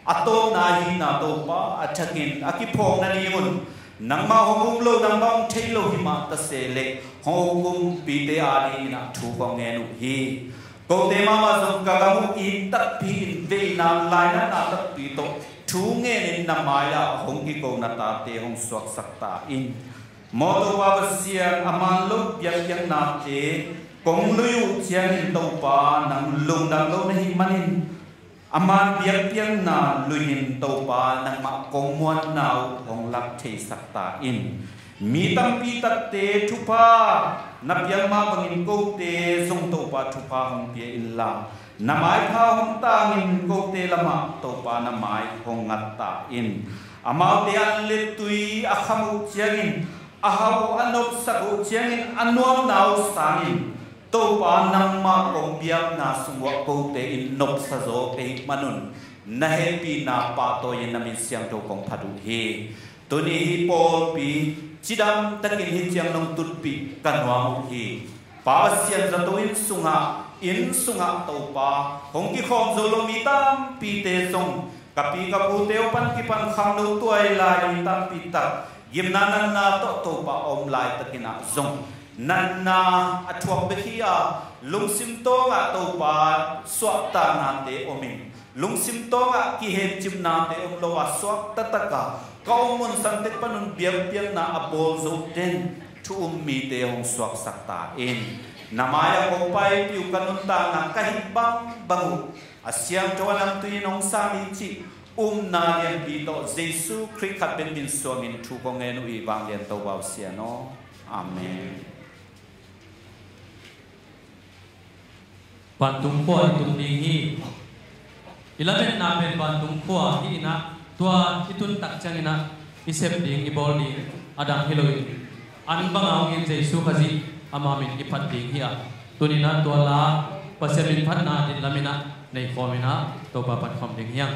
ato na hi na to pa atakin akipong na niun nama hongum lo nama thelo hi ma ta se le hongum pite ari na thu ko ngenu hi ko te mama zum ka ga mu in tat pi ve na lai na ta pi to thu nge ni nama ya hong ki ko na ta te hong swak sakta in moto Pabasian aman lo yang na te Kong luyu ciangin tau pa nang lung dang lo nahi manin aman BIAKPIAKNA luyin tau pa nang ma kong muan nau hong lak thei sakta in mi tam pi tat te thupa na piang ma bangin ko te song tau pa thupa hong pia in la na mai pha hong tangin ko te lama tau pa na mai hong ngat ta in Amaute an le tui akhamu ciangin ahau anop sago ciangin anuam nau sangin Tau pa nang ma kong BIAKPIAKNA sungwa ko te in nop sa zo kay manun na happy na pa to yin namin siyang to kong padu he Tuni hi pol pi chidam takin hi siyang nong tutpi kanwa mo he Pabasian za to in sunga tau pa hong ki khom zo lo mi tam pi te song kapi kapu teo pan ki pan khang lo tuay lai tam pi tak yim nanan na to pa om lai takina zong Nana atwak bekia lungsim tonga to pa swakta na te omin lungsim tonga ki hem chim na te om lo swak tataka kaumun santek panun BIAKPIAKNA abol zo den thu mi te hong swak sakta in namaya ko pai piu kanun ta na kahibang bangu asyam tawanam tuinong sami chi na lian bi to Jesu Christ khat ben bin swangin thu ko ngenu i bang lian to baw sia no amen Vantung ko itong dingi ilaben na pen vantung ko ina tua itun tak ciangina isep ding ibol ding adang hiloi an bangaw ngin Jesu kazi amamin ipat ding hiya tunina tua la pasemin phatna din lamina nei khomina to papat khom ding hiya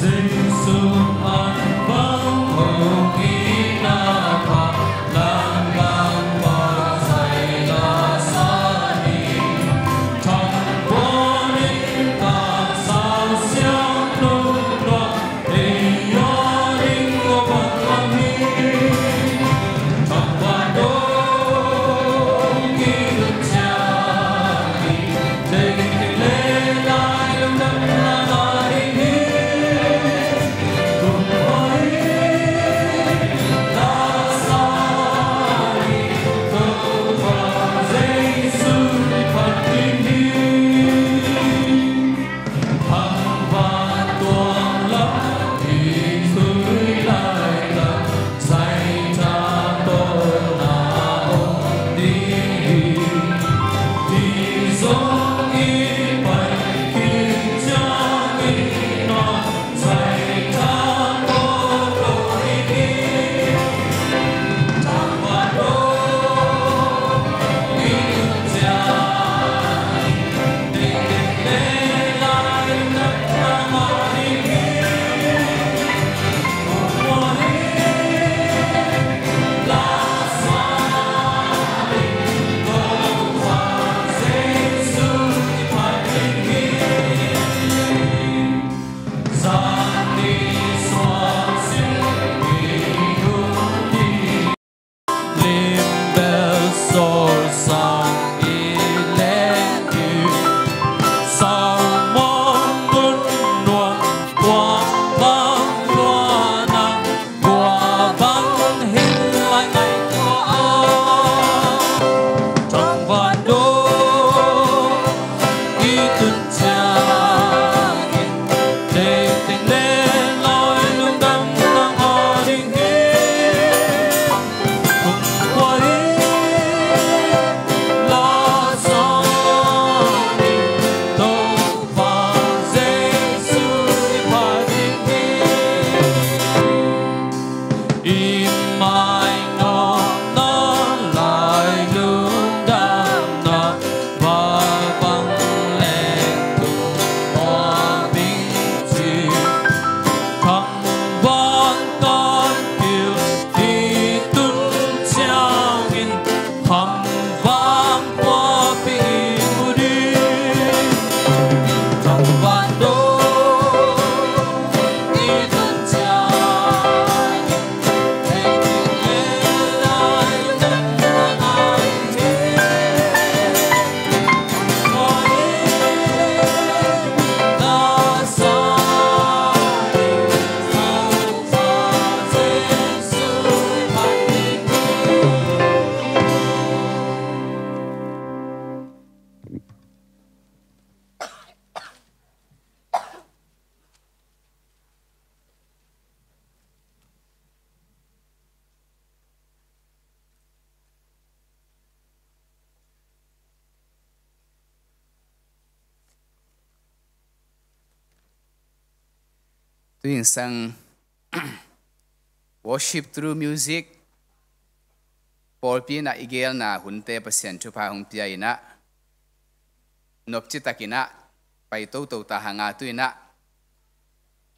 Jesu doing sang worship through music Paul Pina igel na hunte pasien chupa hung piaina nopchi takina pai to ta hanga tuina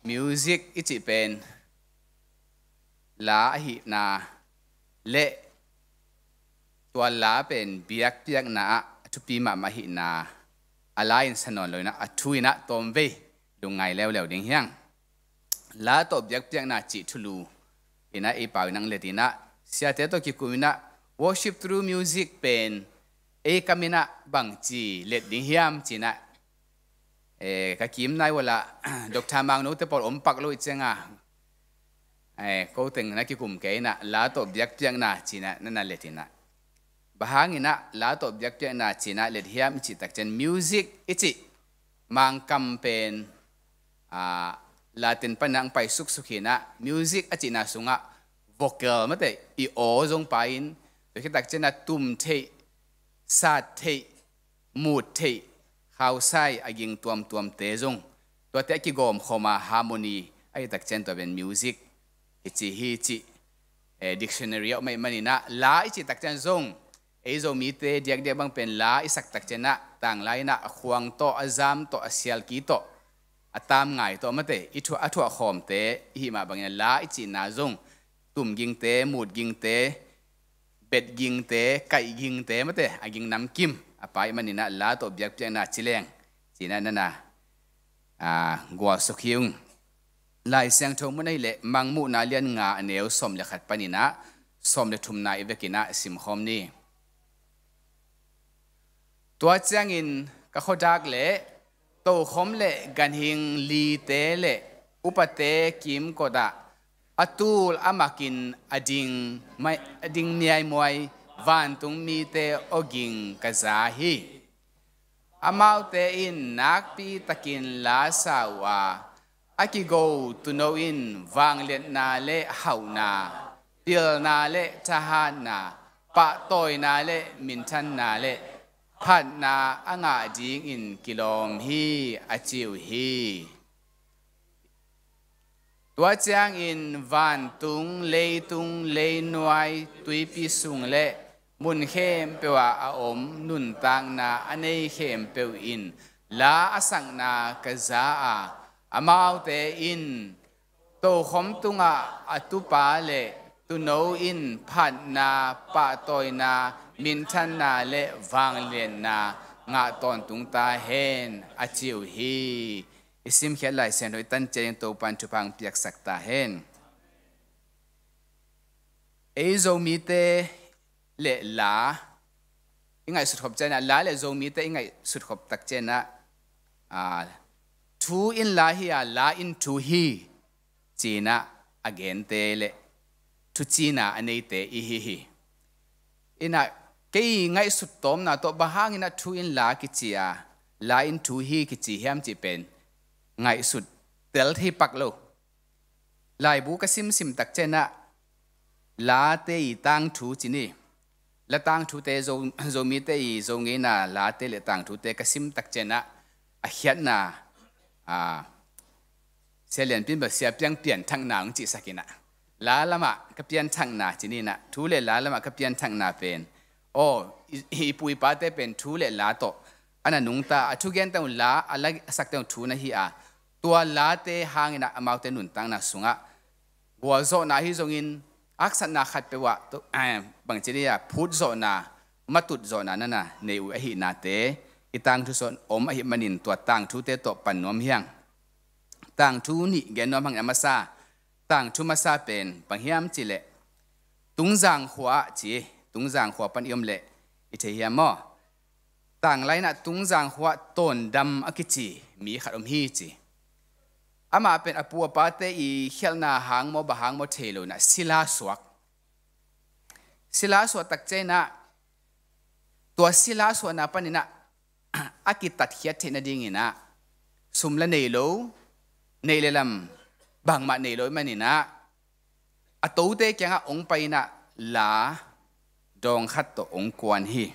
music ichi pen la hi na le tua la pen BIAKPIAKNA chupi ma hi na alliance sanon loina athuina tomve lungai lew ding hyang la to BIAKPIAKNA chi thulu ina e pau nang letina sia te to ki kumina worship through music pen e kamina bangchi let ding hiam china ka kim nai wala Dr. Mang no te por ompak lo ichenga ko teng na ki kum ke na la to BIAKPIAKNA china na letina bahangina la to BIAKPIAKNA china let hiam chi tak chen music ichi mang campaign Latin panang pai sukhina music achina sunga vocal mate I o jong pain to ki tak chena tum the sat the mood the how sai aging tuam te jong to te ki gom khoma harmony ai tak chen to ben music ichi hi chi dictionary mai manina la ichi tak chen jong e zo mite diak de bang pen la isak tak chena tang laina khuang to azam to asial ki to atam ngai to mate ithu khom te hi ma bangin la ichi na jong tum ging te mut ging te bet ging te kai ging te mate aging nam kim apai manina la to BIAKPIAKNA chileng china nana gwa sokhiung lai sang thong munai le Mangmuhna lian nga aneu som le khat panina som le thumna ivekina sim khom ni tua ciangin ka khuadak le Tokhom le ganhing lite le upate kimkotah atul makin ading miaimuai vantung mite awging kazahi Amaute in nakpi takin la sawa kigo Tuuno in vangliatna le hauhna pilna le thahatna pahtawina le minthan'na le phatna ngah dingin kilom hi achiu hi tua ciangin vantung leinuai tuipi sung le mun khem pewa om nun tangna anei khem peu in la asangna kaza Amaute in Tokhom tunga atupa le Tuuno in phatna pahtawina minthan'na le vangliatna ngah ton tung ta hen achiu hi isim khiat lai sen hoi tan chen to pan chupang piak sakta hen zo mite le la ingai sut khop chena la le zo mite ingai sut khop tak chena thu in la hi la in thu hi china again te le thu china anei te I hi ina kei ngai sut tom na to bahang ina thu in la ki chia la in thu hi ki chi hiam chi pen ngai sut tel thi pak lo lai bu ka sim tak chena la te I tang thu chini la tang thu te zo mi te I zo nge na la te le tang thu te ka sim tak chena a hiat na selian pin ba sia piang pian thang na ng chi sakina la lama ka pian thang na chini na thu le la lama ka pian thang na pen hi pui pa te pen thu le la to ana nung ta athu gen ta la alag sak te thu na hi tua la te hangina Amaute nun tang na sunga gwa zo na hi zongin aksan na khat pe wa to bang chiria phut zo na matut zo na na nei u hi na te itang thu son om hi manin tua tang thu te to pan nom hiang tang thu ni gen nom hang amasa tang thu masa pen pang hiam chile tungjang khwa chi tungjang khwa pan yom le I the hiam mo tang lai na tungjang khwa ton dam akichi mi khat hi chi ama pen apu upate I khelna hang mo bahang mo thelo na sila swak tak chena tua sila swak na panina akitat hiat thena dingina sumla nei lelam bangma nei lo manina atoute kyanga ong paina la dong khat to ong kwan hi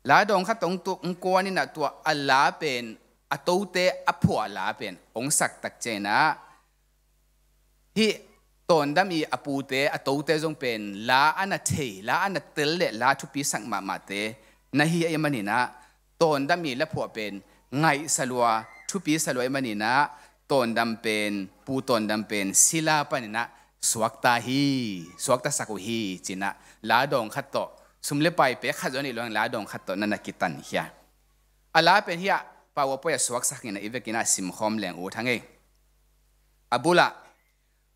la dong khat ong tu ong kwan ni na tua ala pen atoute aphua la pen ong sak tak chena hi ton dam i apute atote jong pen la ana thei la ana tel le la thu pi sang ma te na hi ai manina ton dam i la pho pen ngai salwa thu pi salwa ai manina ton dam pen pu ton dam pen sila panina swakta saku hi china la dong khat to sumle pai pe khat joni long la dong khat to nana kitan hiya ala pen hiya pawo po ya swak sakina ivekina sim khom leng u thange abula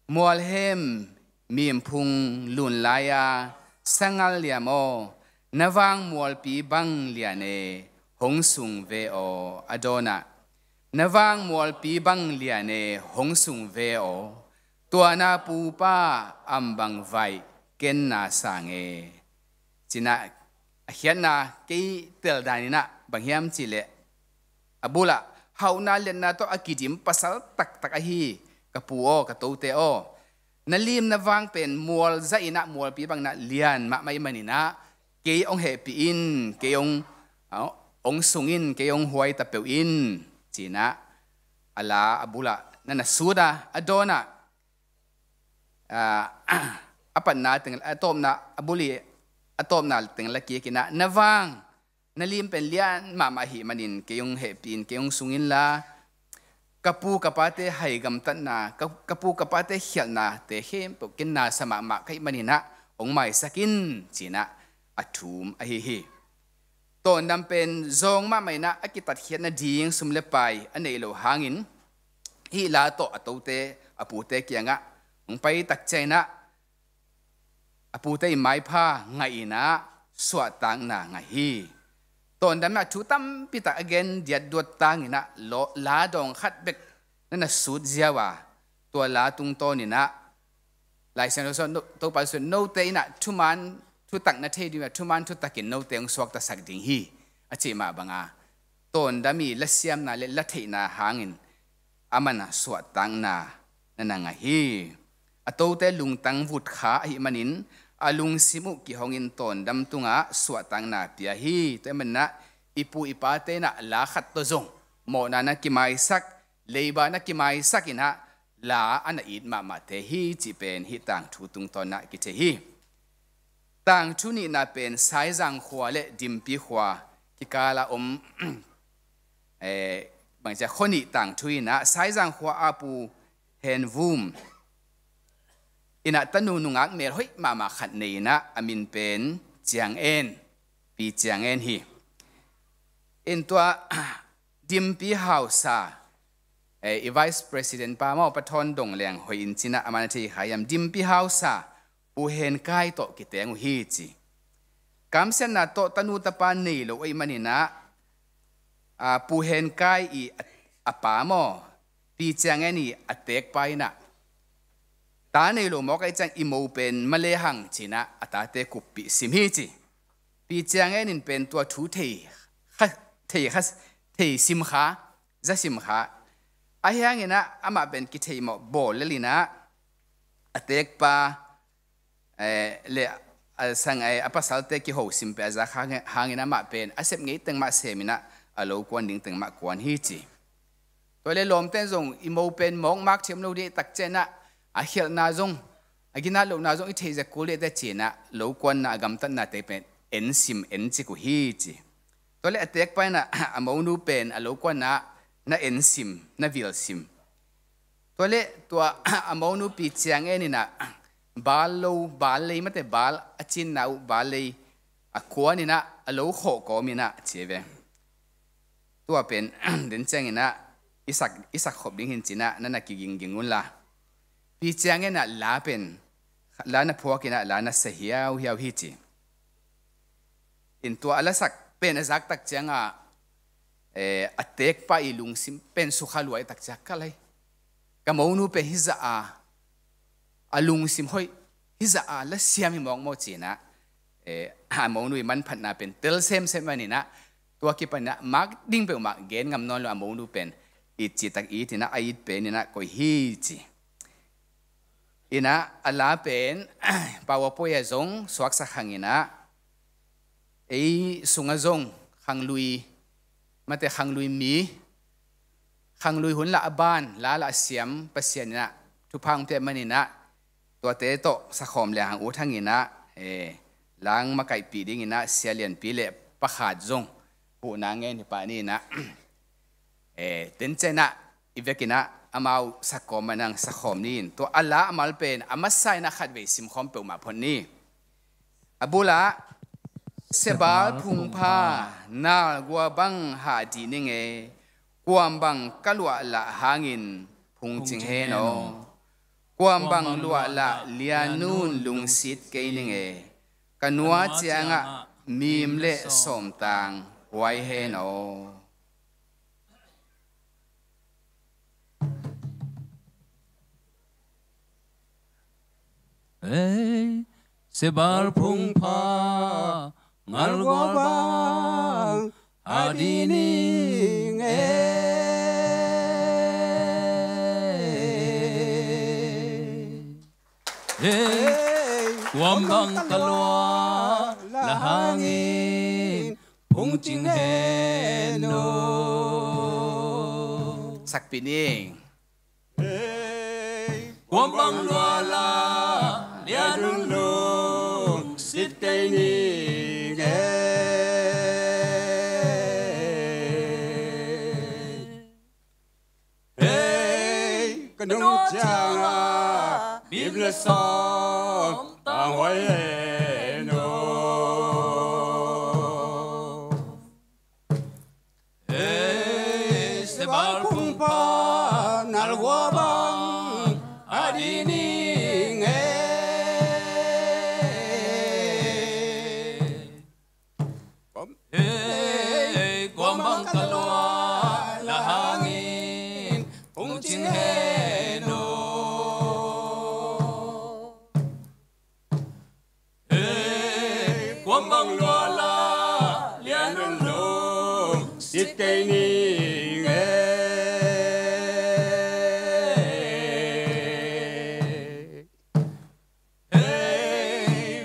mual hem mim phung lun laya sangal liamo nawang mual pi bang liane hong sung ve o adona nawang mual pi bang liane hong sung ve o tua na pu pa ambang vai ken na sange china hian na ke tel danina bangyam chile abula hauhna lenna to akidim pasal tak hi kapuo katote o nalim na wang pen mual za ina mual pi bang na lian ma mai manina ke ong he pi in ke ong sungin ke ong huai ta peu in china ala abula nana suda adona apan na teng atom na abuli atom na teng laki kina nawang nalim pen lian ma hi manin ke ong he pin ke ong sungin la kapu kapate hai gam tanna kapu kapate hialna te hem po kinna sama ma kai manina ong mai sakin china athum a hi ton dam pen zong ma mai na akitat hian na ding sumle pai anei lo hangin hi la to atote apute kianga ong pai tak chaina apute mai pha ngai na swa tang na ngai hi ton dam na thu tam pita again dia dot tangina lo la dong khat bek nana sut ziawa to la tung to ni na lai sen so to pa so no te na thu man thu tak na the di thu man thu takin no te ong swak ta sak ding hi achi ma banga ton dami la siam na le la thei na hangin amana swa tang na nana nga hi atote lung tang vut kha hi manin alung simu ki hongin ton dam tunga swa tang na pia hi te manna ipu upate na la khat to zong mo na ki mai sak leiba na ki mai sakina la ana it ma te hi chi pen hi tang thu tung ton na ki te hi tang thu ni na pen sai jang khwa le dim pi khwa ki kala bang ja khoni tang thu na sai jang khwa apu hen vum ina tanu nungak mer hoi ma khat nei na amin pen ciangin pi ciangin hi in tua dimpi hausa vice president pa mo pathon dong leng hoi in china amana thi hayam dimpi hausa u hen kai to kiteng hi chi kamsen na to tanu tapa nei lo ai manina pu hen kai i apa mo pi ciangin ni atek pai na ta nei lo mo kai chang imo pen male hang china atate kupi sim hi chi pi ciangin in pen tua thu thei sim kha za sim kha a hiangina ama ben ki thei mo bol lelina atek pa le sang apasal te ki ho sim pe za hangina ma pen asep ngei teng ma semina alo kwan ding teng ma kwan hi chi to le lom ten zong imo pen mong mak chem lo di tak chena a hial na zong agina lo na zong i thei za kule te chena lo kwan na gam tan na te pen en sim en chi ku hi chi to le atek pa na amonu pen alo kwan na en sim na vil sim to le to amonu pi chiang en na bal le mate bal achin nau bal le a kwani na alo kho ko mi na cheve to pen den chang ina isak khop ding hin china nana ki gingun la pi chiang en na la pen la na phokina la na sahiau hiau hi chi in to ala sak pen azak tak changa atek pa ilung sim pen su khalwai tak chak kalai kamonu pe hiza alung sim hoi hiza la siami mong mo china amonu man phatna pen tel sem manina to ki pana mak ding pe mak gen ngam non lo amonu pen it chi tak i tina ait pen ina ko hi chi ina ala pen pawapo ya zong swak sa hangina sunga zong hanglui mate hanglui mi hanglui hun la aban la siam pasian na ทุพังเปียมันนี่นะตัวเตโตสักขอมเลยหางอุทังนี่นะล้างมาไก่ปีดิ้งนี่นะเสียเลียนปีเละประขาดจงหูนางเงินที่ป่านี่นะเต็นเจนะอีเวกินะอามาสักขอมมันนั่งสักขอมนี่ตัวอัลละอามาเป็นอามาใส่นักขัดเวสิมขอมเปิลมาพนนี่อบุละเสบาพุงพานากัวบังหาดีนี่ไงกัวบังกลัวละหางินพุงจิงเฮโนกัวบังลัวละเลียนูนลุงซิดเกนี่ไงกันนัวเจียงะมีมเละสมตังไว้เฮโนSebar pungpa ngal gobang adining wambang kalwa lahangin pungching heno sakpining wambang luala lianun lung sitaining kanung changa bibla som tang hoy no se bar kung pa nal wabang adining gombang kalwa lahangin pungching heno gombang luala lianun lung sitaining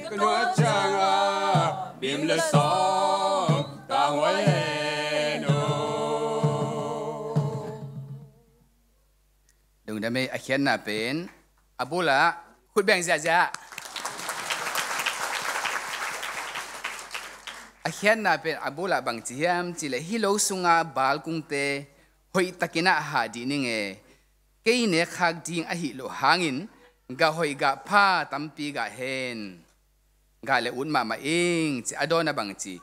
kanwa changa bimla som tang hoy no ดึงได้ไหมอาเขียนน่ะเป็นอบุละคุณแบ่งจ้าจ้าอาเขียนน่ะเป็นอบุละบางจียมจิเลฮิโลสุงาบาลกุงเตหอยตะกินะหาดีนี่ไงเกยเนคักดิงอหิโลหางินกะหอยกะผ้าตัมปีกะเฮนกะเลอุนมาเองจิอดอนะบางจี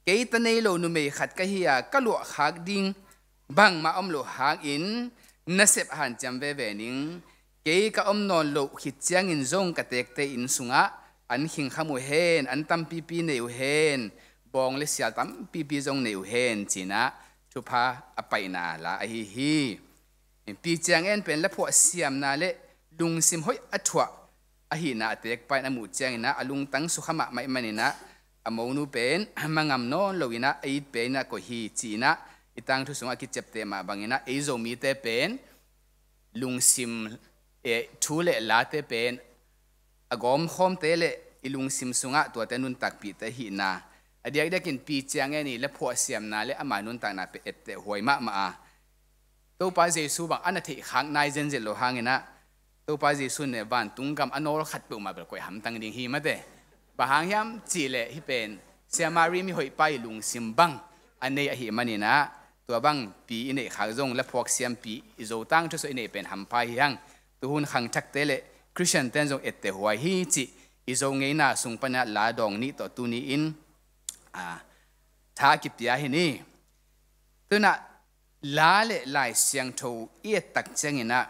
เกยตะเนโลนุเมขัดกะเฮียกะลวคักดิงบังมาอมโลหางอินนัสเซบหันจำเวเวนิงเกยกะอมนอนโลขิดเจียงอินซงกะเตกเตอินสุงะอันหิงขมุเฮนอันตัมปีปีเนวเฮนบองเลเสียตัมปีปีซงเนวเฮนจีนะทุพาอไปนาละอหิฮีปีเจียงเอ็นเป็นละพวกเสียมนาเลลุงซิมหอยอัฐวะอหินาเตกไปนะหมู่เจียงนะอลุงตังสุขมะไม่มันนะอโมนูเป็นมังามนอนโลวินะไอเป็นนะก็ฮีจีนะอีตังทุสงอากิเจ็บเตมาบางนะไอโซมีเตเป็นลุงซิมทูเลลาเตเป็นอากอมคอมเตเลอีลุงซิมสุงะตัวเตนุนตักปีเตหินาอเดียกได้กินปีเจียงเอ็นี่และพวกเสียมนาและอามานุนตักนาเปเอตเตหวยมาตัวปาเจสูบางอันนั้นที่ข้างในเจนเจโลหางนะตัวปาเจสูเนี่ยวันตุงกำอันโนรขัดปุ่มมาแบบก๋วยหำตังดิ่งฮีมาเตะบางอย่างยามจีเลที่เป็นเสียมารีมีหอยไปลุงซิมบังอันนี้อหิมันนี่นะตัวบังปีอินเอกขางจงและพวกเสียมปีอิโซตังทุสอินเอกเป็นหำไปยังตัวหุ่นขังชักเตเลคริสเตียนเตนจงเอตเตหวยฮีจิอิโซเงน่าสุงปัญญาลาดองนี้ต่อตุนีอินท้ากิปยาหินี่ตัวน่ะลาเลลายเสียงโทเอียตักเจงินะ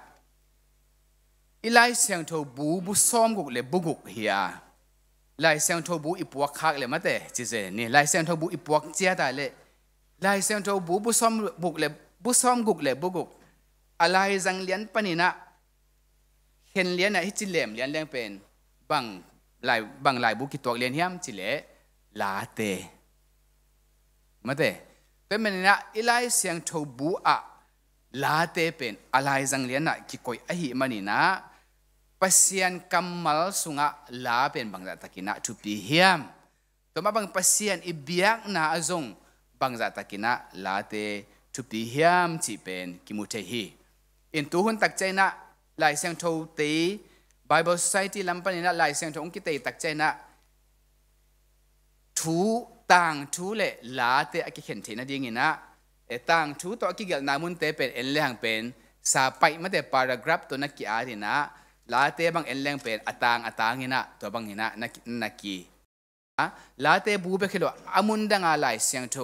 อีลายเสียงโทบูซ้อมกุกเลบุกุกเฮียลายเสียงโทบูอีปวกคักเลยมาแต่จิเจนี่ลายเสียงโทบูอีปวกเจียได้เลยลายเสียงโทบูซ้อมบุกเลบุซ้อมกุกเลบุกุกอะไรจังเลียนปนินะเห็นเลียนอะฮิจิเลมเลียนเลี้ยงเป็นบางลายบุกิตัวเลียนเฮียมจิเลลาเตมาแต่เป็นมันนะอีไลเสียงโทบูอะลาเตเป็นอะไรจังเลียนนะกิโกยอหิมันนี่นะปัสยันกัมมัลสุงะลาเป็นบางจัตกินะทุปีเฮียมตัวมาบางปัสยันอิเบียกนาอจงบางจัตกินะลาเตทุปีเฮียมจีเป็นกิมุเทฮีอินตูหุนตักใจนะ ลายเสียงโทตี Bible Society ลำปันนี่นะลายเสียงโทองกิเตตักใจนะทูต่างทูเละลาเตอกิเข็นเทนะดีงี้นะต่างทูตัวกิเกลนามุนเตเป็นเอ็นเลี้ยงเป็นสาไปมาแต่ paragraph ตัวนักกีอาดีนะลาเตบางเอ็นเลี้ยงเป็นอัตางงี้นะตัวบางงี้นะนักกีลาเตบูเบคิโลอามุนดังอะไรเสียงโท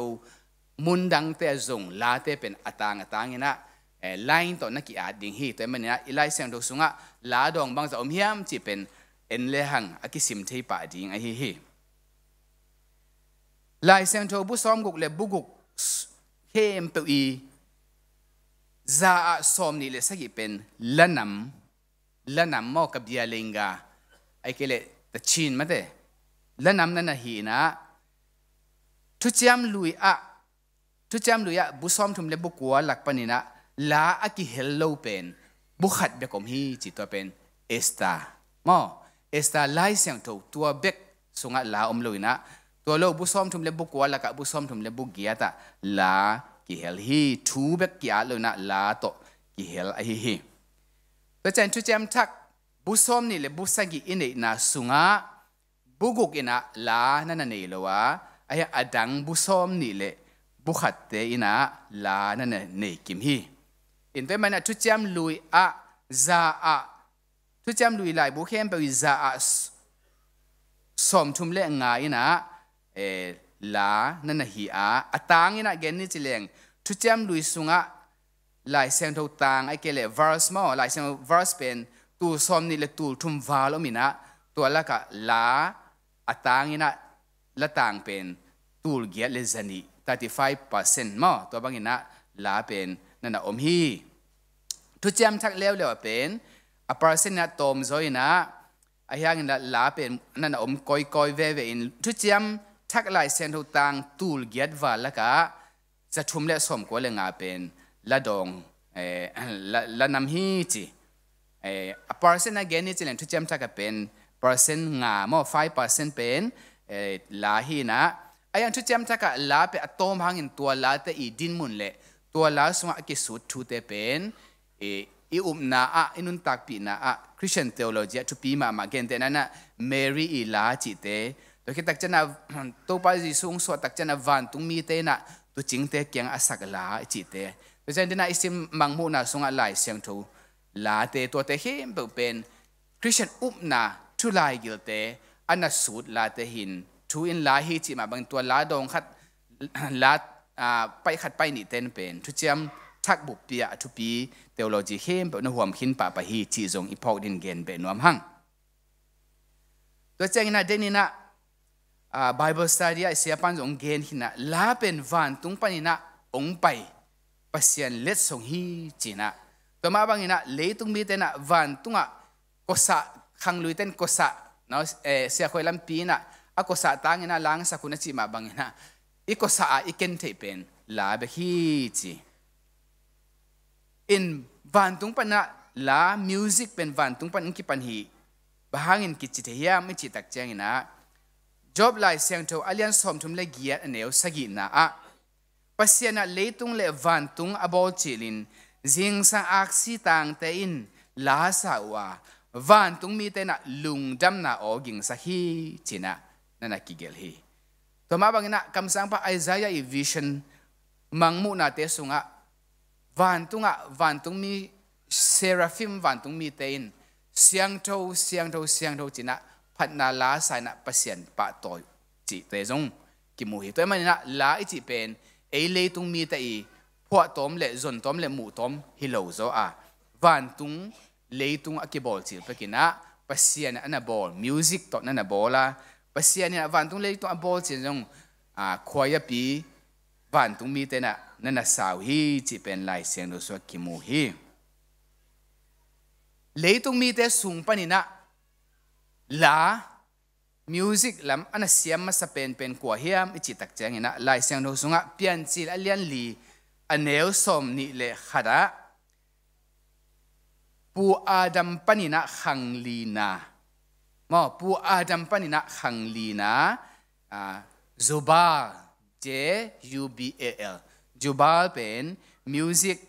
มุนดังเตจงลาเตเป็นอัตางงี้นะไลน์ตัวนักกีอาดิ่งฮีตัวมันเนี่ยอีไลเสียงโทสุงะลาดองบางจะอมเฮียมจีเป็นเอ็นเลี้ยงอากิสิมเทปาดิ่งไอฮีลายเสียงโทบุซ้อมกุกเลบุกุกเข้มเปอีซาซ้อมนี่เลสักเป็นละนำมอกับเบียเลงกาไอเกเลตะชินมาเตละนำนั่นน่ะฮีนะทุจามลุยบุซ้อมทุมเลบุกัวหลักปนินะลาอากิเฮลโลเป็นบุขัดเบกอมฮีจิตตัวเป็นเอสตาลายเสียงโทตัวเบกสุงะลาอมลุยนะตัวโลบุซ้อมทุมเลบุกัวละกะบุซ้อมทุมเลบุกียตะลากิเฮลฮีทูเบกกียเลยนะลาโตกิเฮลไอฮีตัวจันทุจามทักบุซ้อมนี่เลบุสักิอินเนนะสุงะบุกุกอินะลานั่นนี่เลวะไอ้อดังบุซ้อมนี่เลบุขัดเตอินะลานั่นนี่กิมฮีอินเตมันทุจามลุยทุจามลุยลายบุเข้มไปวิซาซ้อมทุมเลงายนะลานั่นฮีอัตางนะเกณฑ์นี่จิเลงทุจามลุยสุงะลายเสียงทุตางไอเกเล verse มั้งลายเสียง verse เป็นตัวซ้อมนี่เลตัวทุมวาลมินะตัวละกะลาอัตางนะละต่างเป็นตัวเกียร์เลซันี35%มั้งตัวบางนะลาเป็นนั่นอมฮีทุจามทักเลี้ยวเป็นa person na tom zoi na ayang na la pen na om koi ve in thu chiam thak lai sen ho tang tul giat wa la ka za thum le som ko le nga pen la dong la nam hi chi a person again ni chilen thu chiam thak a pen person nga mo 5% pen la hi na ayang thu chiam thak la pe atom hangin tua la te I din mun le tua la sunga ki sut thu te pen na inun takpi na Christian theology to pi ma gen te na Mary ila chi te to ki tak chana to pa ji sung so tak chana vantung mite na to ching te kyang asak la chi te to jan dina isim Mangmuhna sunga lai siang tho la te to te him pe pen Christian na to lai gil te ana sut la te hin to in la hi chi ma bang to la dong khat laไปขัดไปนี่เต้นเป็นทุจามทักบุปเปียทุปีเทโลจีเข้มเป็นหัวขินป่าปะฮีจีจงอีพอกดินเกนเป็นนวมหั่งตัวเจงนะเดนินะBible study เสียปันจงเกนหินะลาเป็นวันตุงปันนะองไปปัสยันเล็ดส่งฮีจีนะตัวมาบางนะเลยตุงมีเต้นนะวันตุงอ่ะกษะขังลุยเต้นกษะเนาะเสียคอยลำปีนะกษะตางนะล้างสักคุณจีมาบางนะอีกษะอีกเกนเทเป็นลาเบฮีจีin vantung pana la music pen vantung pan ki pan hi bahangin ki chi thia mi chi tak chang ina job lai siang tho alian som thum le gia aneu sagi na pasiana leitung le vantung abol chilin jing sa aksi tang te in la sa wa vantung mi te na lungdam na awging sa hi china nana kigel hi to ma bangina kamsang pa Isaiah I vision Mangmuhna te sunga vantung mi seraphim vantung mi tein siang tho china phatna la sai na pasien pa to chi te jong ki mu hi to man na la I chi pen ei le tung mi te I phwa tom le zon tom le mu tom hi lo zo vantung le tung akibol chi pekina pasien ana bol music to na bola pasien na vantung le tung abol chi jong khoya pi vantung mi te na nana sao hi chi pen lai siang do so ki mu hi leitung mi te sung panina la music lam ana siam ma sa pen kwa hiam I chi tak chang ina lai siang do sunga pian chil alian li aneu som ni le khada pu adam panina khanglina mo pu adam panina khanglina Zubal JUBAL Jubal pen music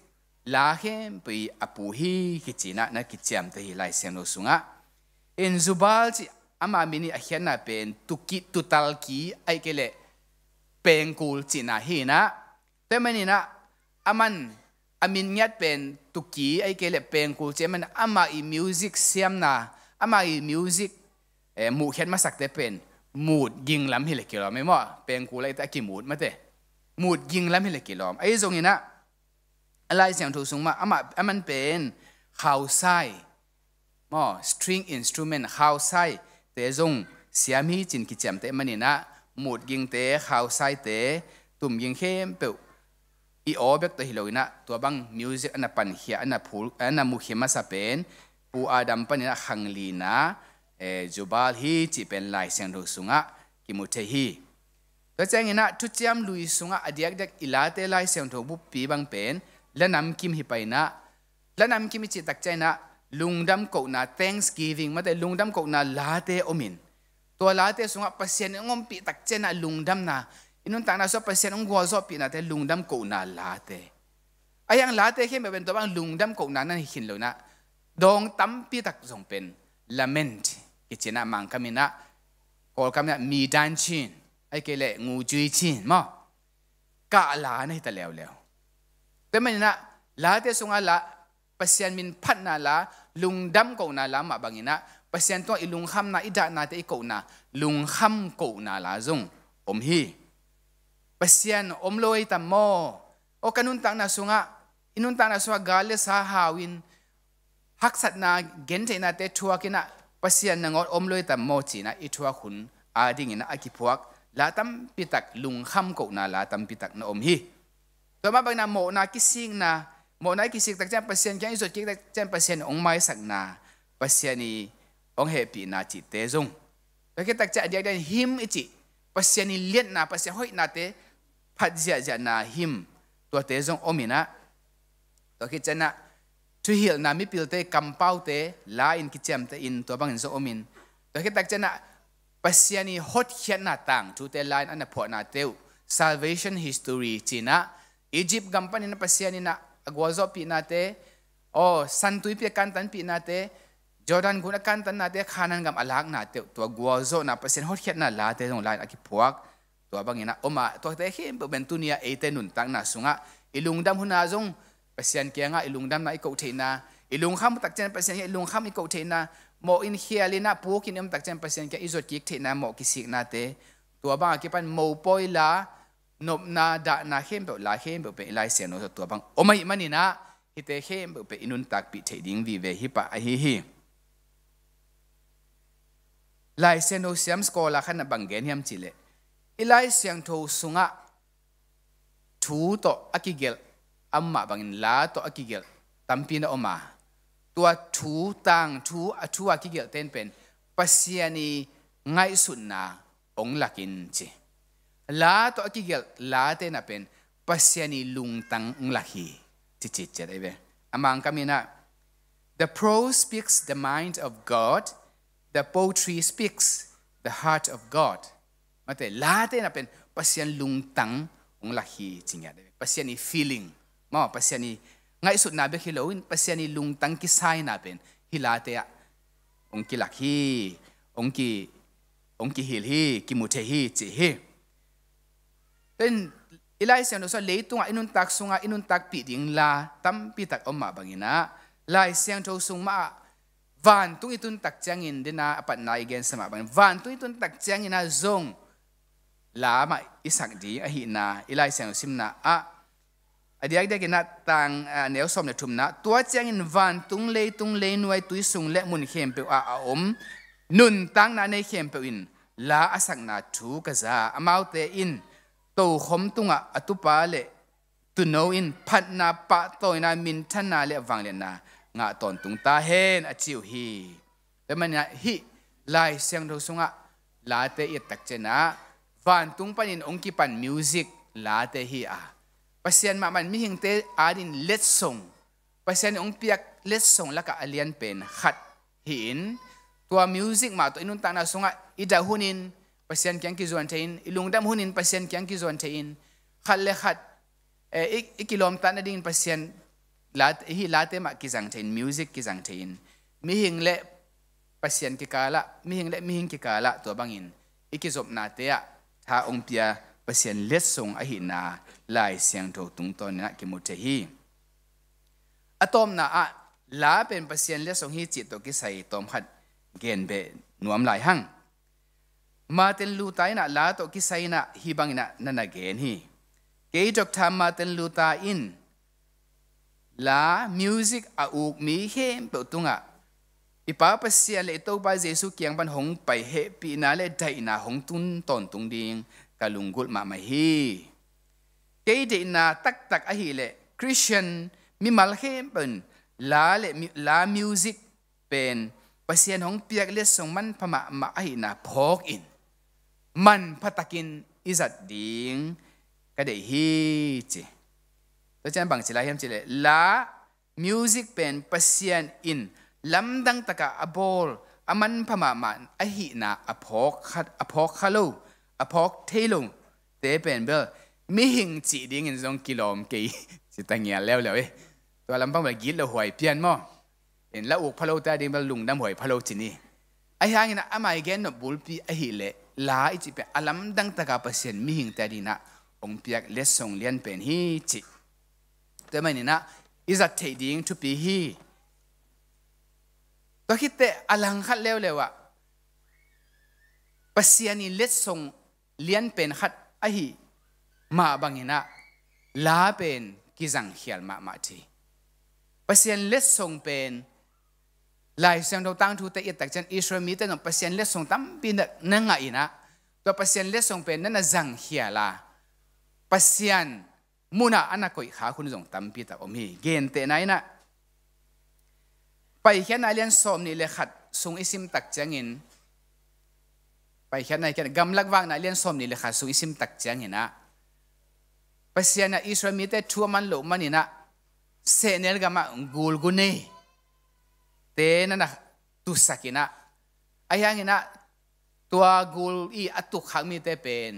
ลาเข้มไปอปูฮีกิจินะนักกิจามแต่ลายเสียงโนสุงะเอ็นซูบาลจิอามามินีอาเขียนน่ะเป็นตุกิตุตัลกีไอเกเลเป็นกูลจินะฮีนะแต่มันนี่นะอามันอามินยัดเป็นตุกีไอเกเลเป็นกูลเจมันอามาอีมิวสิกเสียมนะอามาอีมิวสิกมูเขียนมาสักแต่เป็นมูดยิงล้ำฮิเลกิโลไม่หมอเป็นกูลไอตะกิมูดมาเตมูดยิงล้ำฮิเลกิโลไอตรงนี้นะอะไรเสียงถูกส่งมาอามันเป็นข่าวไซมอ string instrument ข่าวไซเตะจงเสียมีจินกิจมเตะมันนี่นะหมุดยิงเตะข่าวไซเตะตุ่มยิงเข้มเปล่าอีโอเบกตัวฮิโลนะตัวบังมิวสิกอันนั้นปันเฮียอันนั้นพูอันนั้นมุขมาสเป็นปูอาดัมปันนี่นะขังลีนะจูบาลฮีจีเป็นลายเสียงถูกส่งอ่ะกิมุเทฮีตัวแจ้งนี่นะทุกเจ้าลุยส่งอ่ะอดีตเด็กอิลาเตลายเสียงถูกบุปผีบังเป็นและนำคิมฮิไปนะและนำคิมจิตตักใจนะลุงดำกูนะ Thanksgiving มาแต่ลุงดำกูนะลาเตอมินตัวลาเตสงะเปอร์เซ็นต์งมปีตักใจนะลุงดำนะอินุนต่างนะส่วนเปอร์เซ็นต์งกัวส่วนปีนะแต่ลุงดำกูนะลาเตไอ้ยังลาเตเข้มเป็นตัวบางลุงดำกูนะนั่นหินเลยนะดองตั้มปีตักส่งเป็น lament กิจนะมังคามินะกอลคำนี้มีดันชินไอ้เกล่งูจุยชินมั้งกะลาในตะแล้วแต่มันนะลาเตสงะละpasien min phatna la lungdam ko na la ma bangina pasien to ilung kham na ida na te ko na lung kham ko na la zung hi pasien loi tam mo o kanun tang na sunga inun tang na sunga gale sa hawin haksat na gente na te thua kina pasien na ngot loi tam mo chi na i thua khun ading ina akipuak la tam pitak lung kham ko na la tam pitak na hi to ma bang na mo na kising na mo na kisik tak jan pasien kyang isot kik tak jan pasien ong mai sak na pasien ni ong happy na chi te zong tak tak ja dia him ichi pasien ni liet na pasien hoi na te phat ja na him to te zong omina to ki chana tu hil na mi pil te kampau te la in ki chem te in to bang zo omin to ki tak chana pasien ni hot khiat na tang tu te line an pho na teu salvation history china Egypt gampan na pasien ni na agwazo pi nate o santui pi kantan pi nate Jordan guna kantan nate khanan gam alak nate to agwazo na pasien hot khiat na la te jong line aki phuak to bangina oma to te him bentunia ate nun tang na sunga ilungdam huna jong pasien kianga ilungdam na iko theina ilung kham tak chen pasien ilung kham iko theina mo in hialina pukin em tak chen pasien ke izot kik theina mo kisik nate to ba ki pan mo poila nop na da na hem be la hem be lai se no to bang o mai mani na hite hem be inun tak pi theding vi ve hi pa a hi lai se no siam skola khan bang gen hiam chile ilai siang tho sunga thu to akigel amma bangin la to akigel tampi na oma tua thu tang thu athu akigel ten pen pasiani ngai sunna ong lakin chi la to akigel la te na pen pasiani lungtang nglahi chichi chedebe amang kamina the prose speaks the mind of God the poetry speaks the heart of God mate la te na pen pasian lungtang nglahi chingya de pasiani feeling ma pasiani ngai sut na be khilowin pasiani lungtang ki sai na pen hilate ya ongki lakhi ongki hil hi kimute hi chi hiเป็นอิไลเซียนโซเลตุงอินุนตักสุงอินุนตักปีดิงลาตั้มปีตักอมมาบังอินะไลเซียนโทสุงมาวันตุงอิตุนตักเจียงอินเดน่าปัตนาอีเกนสมาบังวันตุงอิตุนตักเจียงอินะซงลามาอิสักดีอหินาอิไลเซียนซิมนาอดีตเด็กนัดต่างแนวสมเนทุมนะตัวเจียงอินวันตุงเลนวยตุยสุงและมุนเข้มเปออมนุนตั้งนาในเข้มเปอินลาอสักนาทูกะซาAmauteอินTokhom tunga atupale Tuuno in phatna pahtawina minthan'na le vangliatna ngah ton tung ta hen achiu hi temania hi lai siang do sunga late i tak chena vantung panin ongki pan music late hi pasian ma man mi hingte adin let song pasian ong piak let song laka alian pen khat hin tua music ma to inun ta na sunga ida hunin pasien kyang ki zuan thein ilungdam hunin pasien kyang ki zuan thein khat le khat ikilom ta na ding pasien hi late ma kizang thein music kizang thein mi hing le pasien ki kala mi hing le mi hing ki kala to bangin ikizop na te a tha ong pia pasien let song a hi na lai siang tho tung ton na ki mu te hi atom na a la pen pasien let song hi chi to ki sai tom khat gen be nuam lai hang Martin Luther na la to ki sai na hi bangina na gen hi ke jok tham Martin Luther in la music a uk mi hem pe tunga ipa pasien le to ba Jesu kiang ban hong pai he pi na le dai na hong tun ton tung ding kalungul ma mai hi ke de na tak tak a hi le Christian mi mal hem pen la music pen pasien hong piak le song man phama ma a hi na phok in man phatakin izat ding ka de hi chiตัวจันบังจิลาเฮียมจิเลลา music เป็นปัสยันอินลำดังตะกะอบอลอามันพม่ามันอหินาอพอกคาโลอพอกเทลงเตเป็นเบลมีหิงจีดิ้งอินซงกิโลมกี่สิตังเงียแล้วตัวลำพังแบบกินแล้วหวยเปลี่ยนมั้งเห็นแล้วอุกพะโลแต่ดิ้งแบบลุงดำหวยพะโลจินี่ไอ้ห่างนะอามาอีกแกนบุลปีอหิเลลาอิจิเป็นลำดังตะกะปัสยันมีหิงแต่ดีนะองเปียกเลสส่งเลียนเป็นฮิจิแต่ไม่นี่นะอิจัดเทดิ้งทุปีฮีตัวคิดแต่อลังคัดเร็วๆอ่ะปัสยานีเล็ดส่งเลี้ยนเป็นคัดไอฮีมาบางนะลาเป็นกิจังเขียนมาทีปัสยานเล็ดส่งเป็นลายเสียงเราตั้งทุกแต่อีตักจันอิสราเอลมีแต่หนุ่มปัสยานเล็ดส่งตั้มปีนักนั่งไงนะตัวปัสยานเล็ดส่งเป็นนั่นน่ะจังเขียละปัสยานมุนาอันนั้นก็อีกขาคุณส่งตั้มปีตาอมีเกณฑ์เตไหนนะไปแค่ไหนเรียนสอบนี่เลยขัดส่งอิสิมตักจังอินไปแค่ไหนแค่กำลังว่างไหนเรียนสอบนี่เลยขัดส่งอิสิมตักจังอินนะปัสยานะอิสราเอลมีแต่ทัวมันหลงมันนี่นะเซเนลกามากูลกุนีเตนั่นนะตุสักินะไอ้ยังอินะตัวกูลอีอัตุขังมีแต่เป็น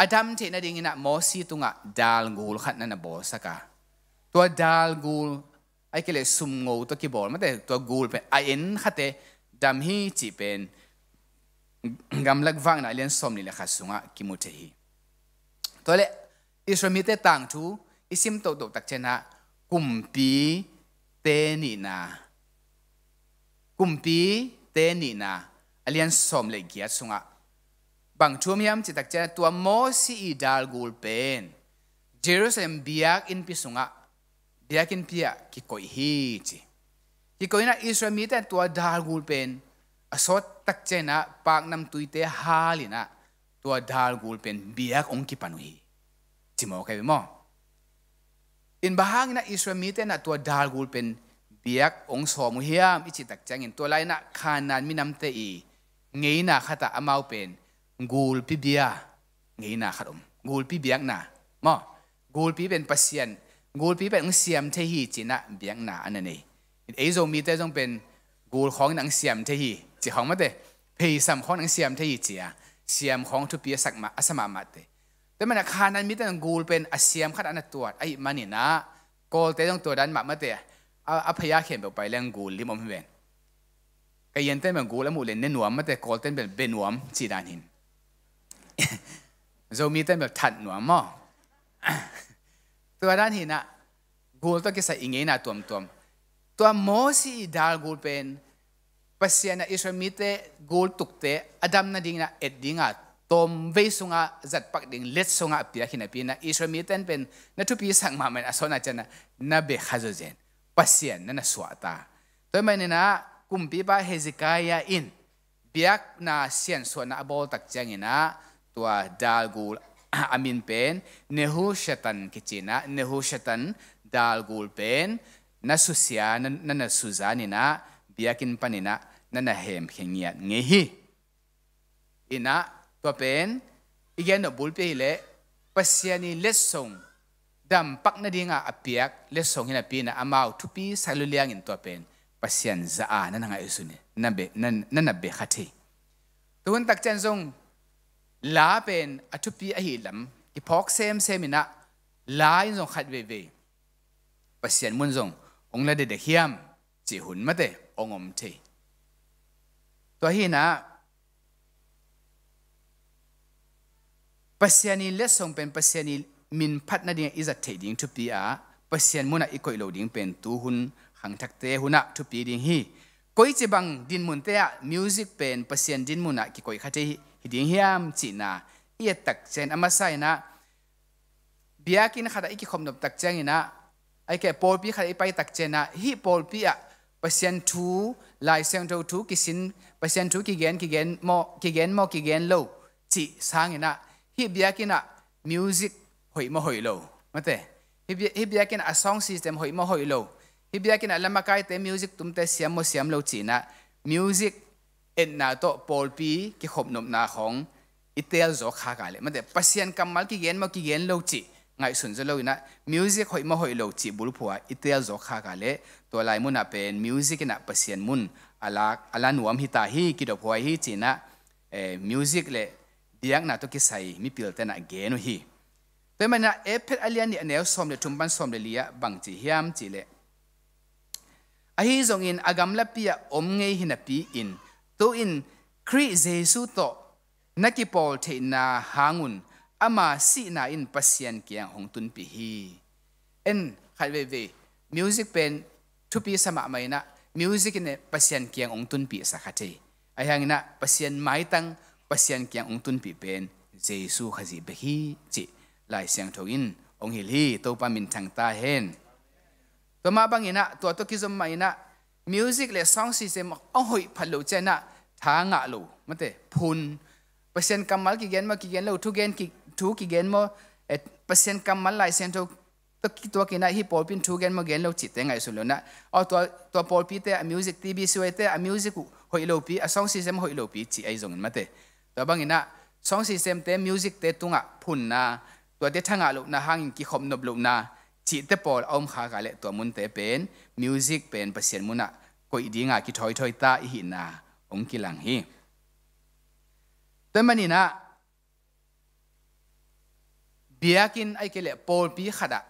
อดัมเทน่ะดิ่งนะมอสีตุงะดาลกูลขัดนั่นนะบอสกะตัวดาลกูลไอ้เกล็ดซุ่มงูตัวกีบอลมันแต่ตัวกูลเป็นไอเอ็นขัดเตดัมฮีจีเป็นกำลังฟังนะเรียนสมนี่แหละขัดสุงะกิมุเตฮีตัวเละอิสราเอลมีแต่ต่างทูอิสิมโตตักเจนะกุมปีเตนีนากุมปีเตนีนาเรียนสมเลยเกียรติสุงะบางช่วงยามจิตตักเจตัวโมซีอีดาลกูลเป็นเยรูซาเล็มบิยักอินพิสุงะบิยักอินพิยากิโกยฮีจีกิโกยนะอิสราเอลมีแต่ตัวดาลกูลเป็นอสดตักเจนะปากนำตุยเตฮาลินะตัวดาลกูลเป็นบิยักองกิปานุฮีจิโมเคยมั้งอินบางนะอิสราเอลมีแต่นะตัวดาลกูลเป็นเบียกองสอมุฮิยามอิจิตักจังอินตัวไรนะขานานมินำเตอีเงยนะขัดอามาเป็นกูลพิเบียเงยนะขัดกูลพิเบียกนะมั้งกูลพิเป็นปัสยันกูลพิเป็นองเสียมเทฮีจินะเบียกนะอันนั้นเองไอ้โจมีแต่จงเป็นกูลของนังเสียมเทฮีจีของมาเตเพย์สัมของนังเสียมเทฮีจีอะเสียมของทุเปียสักมาอัสมามาเตแต่มันขานานมิแต่กูลเป็นอาเซียมขัดอันนั้นตัวไอ้มันนี่นะกอลเตต้องตัวดันมาเตะอาพยาเขียนไปเรื่องกูลลิมอมเวนก็ยันเต้นเป็นกูแล้วมูเล่นเนนวมมาแต่กอลเต้นเป็นเบนวมจีดานหินโจมีเต้นแบบถัดหนวมมั้งตัวด้านหินนะกูลต้องกินใส่อิงเงินตัวโมซีดาลกูลเป็นปัสยานะอิสราเอลมีเตกูลตุกเตอดัมนาดิ่งนะเอ็ดดิ่งอ่ะตอมเวสุงะจัดปักดิ่งเล็ดสุงะเปียกินปีนะอิสราเอลมีเต้นเป็นนัทุปีสังมามันอสนาจันนะนาเบคาโจเจนปัสยันนั่นสวาตาตัวมันนี่นะกุมปีบาเฮซิกายาอินเบียกนาเซียนส่วนนาบอลตักจังอินะตัวดาลกูลอามินเป็นเนหูชตันกิจินะเนหูชตันดาลกูลเป็นนัสุเซียนั่นสุจานินะเบียกินปานินะนั่นเฮมเขียงเงียเงฮีอินะตัวเป็นอีกอย่างนบุลเปฮิเลปัสยานีเลสซงดำปักนาดิ่งอาเปียกเลสซงหินาปีนะอามาทุปีสักลุเลียงอินตัวเป็นปัสยันซานั่นไงอุสุนีนั่นเบขัดเทตัวนั้นตักจันซงลาเป็นอทุปีอหิลัมกิพอกเซมินะลาอินซงขัดเวปัสยันมุนซง องละเด็กเฮียมจีหุ่นมาเตองอมเทตัวฮีนะปัสยานีเลสงเป็นปัสยานีมินพัดนาดิ่งอิจัดเทดิ่งทุปีอาปัสยานมุนะอีกอยโลดิ่งเป็นตูหุ่นหังทักเตหุนะทุปีดิ่งฮีก้อยจีบังดินมุนเตะมิวสิกเป็นปัสยานดินมุนะกี่ก้อยขัดเตฮิดิ่งเฮียมจีน่าเอียตักเจนอามาไซนะเบียกินขัดอีกคมนบตักเจงนะไอ้แก่ปอลปีขัดอีไปตักเจนะฮีปอลปีอะปัสยานทูลายเซงทูกิสินปัสยานทูกิเกนโมโลจีสางนะฮิเบียกินอะมิวสิกหอยมาหอยโลมาเตะฮิเบียกินอะซองซิสเต็มหอยมาหอยโลฮิเบียกินอะลำมาไกเตมิวสิกตุ้มเตะเสียมโลจีนะมิวสิกเอ็นนาโตปอลปีกิขบนบนาของอิเตลโจคากาเลมาเตะปัสยานกำมัลกิเกนโลจีไงสุนจะโลนะมิวสิกหอยมาหอยโลจีบุรุพัวอิเตลโจคากาเลตัวลายมุนอะเป็นมิวสิกนะปัสยานมุนอาลาหนวมฮิตาฮีกิดพัวฮีจีนะมิวสิกเลเดียกนาตัวกิใส่มีพิลเตนะเกนุฮีแต่มันนะเพชรอเลียนเนี่ยแนวสมเลทุมบันสมเลลียบังจีเฮียมจีเลไอ้ทรงอินอากำลับปีอมเงยหินปีอินตัวอินคริเจสุโตนักกิปอลเทนาหาnguนอามาสีนาอินปัสยันเกียงหงตุนปีฮีขัดเวมิวสิกเป็นทุปีสมัครไหมนะมิวสิกเนี่ยปัสยันเกียงหงตุนปีสักทีไอ้ยังนะปัสยันไม่ตั้งปัสยันเกียงองตุนปีเป็นเจสุขจิเบฮีจิลายเสียงทวินองฮิลีตัวปามินทางตาเห็นตัวมาบางอินะตัวกิจมมาอินะมิวสิกและซองซิสเต็มเอาหอยพัดโลเจนะทางะโลมันเตพุนปัสยันกำมัลกิเกนโลทุกิเกนโมปัสยันกำมัลลายเสียงตัวกินะฮิปอลปินทุเกนโมเกนโลจิตเตงไงสุดแล้วนะเอาตัวปอลปีเตะมิวสิกทีบีสวยเตะมิวสิกหอยโลปีซองซิสเต็มหอยโลปีจิไอซงมันเตตัวบางอินะซองซิสเต็มเตะมิวสิกเตะตุงะพุนนะตัวเดทังะลูกนะหางกิขมนบลูกนะจีเตปอลอมขากาเลตัวมุนเตเป็นมิวสิกเป็นเปอร์เซ็นต์มุนะก็อีดีงะกิถอยตาอีหินาองกิลังฮีแต่มันนี่นะเบียกินไอเกเลปอลปีขัดะ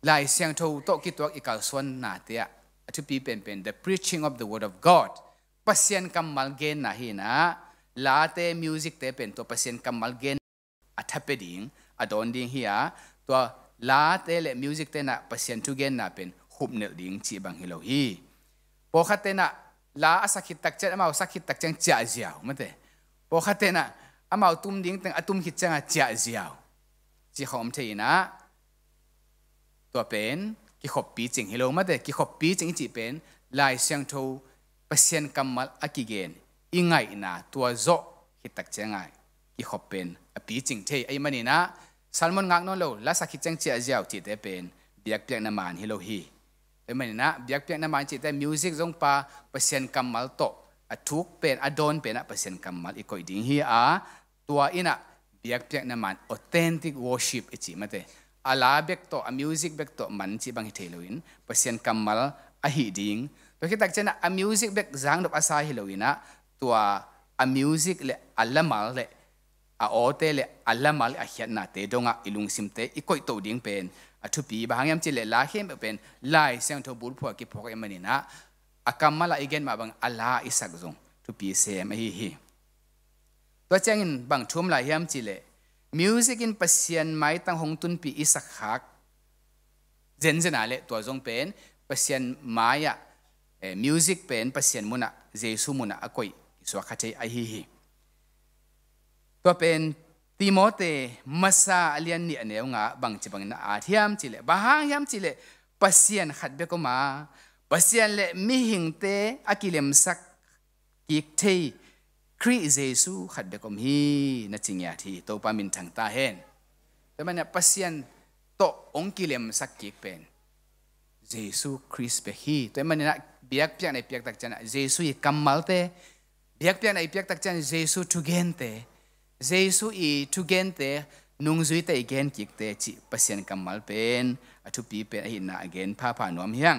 ลายเสียงโทโตกิตัวอีกาส่วนนาเตียทุปีเป็น the preaching of the word of God เปอร์เซ็นต์กำมัลเกนนะฮีนะลาเตมิวสิกเตเป็นตัวเปอร์เซ็นต์กำมัลเกนอัฐเปดิงอดอนดิ้งเฮียตัวลาเตเลมิวสิกเตนะปัสยันทุเกนนะเป็นหุบเนลดิ้งจีบังฮิโลฮีพอขัดเตนะลาสักขิดตักเจอามาสักขิดตักเจงจ่าเจียวมันเตพอขัดเตนะอามาตุ้มดิ้งเตงตุมขิดเจงจ่าเจียวจีขอมเทนะตัวเป็นกิขบปีจิงฮิโลมันเตกิขบปีจิงจีเป็นลายเสียงโทปัสยันกำมัลอากิเกนอิงไงนะตัวโจขิดตักเจงไงกิขบเป็นปีจิงเทไอมันนี่นะซัลมอนงักน้องเราและสักขิดจังเจียเจียวจีเตเป็นเบียกเปียกน้ำมันฮิโลฮีไอมันนี่นะเบียกเปียกน้ำมันจีเตมิวสิกจงปาเปอร์เซ็นต์กำมัลโตทุกเป็นอดอนเป็นเปอร์เซ็นต์กำมัลอีกคนดิ้งฮีตัวอินะเบียกเปียกน้ำมัน authentic worship อีจีมาเตอาลาเบกโตมิวสิกเบกโตมันจีบังฮิเทโลอินเปอร์เซ็นต์กำมัลอหิดิ้งตัวคิดตักเจนะมิวสิกเบกจางดบอาซาฮิโลอินะตัวมิวสิกเลอัลละมัลเลAmaute le alamal ahiat na te donga ilung simte ikoi to ding pen athupi bahangam chile la hem pen lai sang tho bul phwa ki phok emanina akamala igen ma bang ala isak zong thupi sem hi to changin bang thum la hiam chile music in pasien mai tang hong tun pi isak hak zen ale to zong pen pasien maya music pen pasien muna jesu muna akoi so khache ai hiตัวเป็นติโมเตมาซาเลียนเนี่ยเนี่ยงะบังจิบังนะอาเทียมจิเลบางเทียมจิเลปัสยันขัดเบกมาปัสยันเลมิหิงเตอากิเลมสักกิกเทคริเจสุขัดเบกมฮีนัจิงยาทีตัวปามินทางตาเห็นแต่มันเนี่ยปัสยันโตองกิเลมสักกิกเป็นเจสุคริสเบฮีแต่มันเนี่ยเบียกเปียกในเปียกตักจันเจสุอีกัมมัลเตเบียกเปียกในเปียกตักจันเจสุทุเกนเตเจสุอีทุเกนเตนุงจุยเตอีเกนกิกเตจิปัสยันกัมมัลเป็นอทุปีเป็นหินาเกนพาผ่านวมเฮียง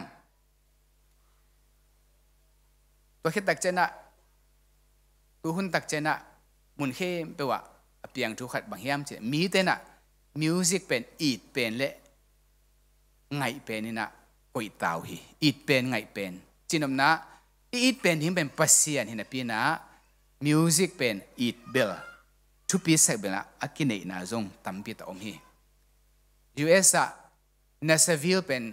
ตัวคิดตักเจนะตัวหุ่นตักเจนะมุนเข้มเปว่าเปียงทุขัดบางเฮียมเจมีเตนะมิวสิกเป็นอีดเป็นเละไงเป็นนี่นะ กอยตาวฮีอีดเป็นไงเป็นจินอมนะอีดเป็นหิมเป็นปัสเซียนหินปีนะมิวสิกเป็นอีดเบลทุปีเสกเบลนะอากินเนน่าจงตั้มปีตอมฮี US อะนาซาวิลเป็น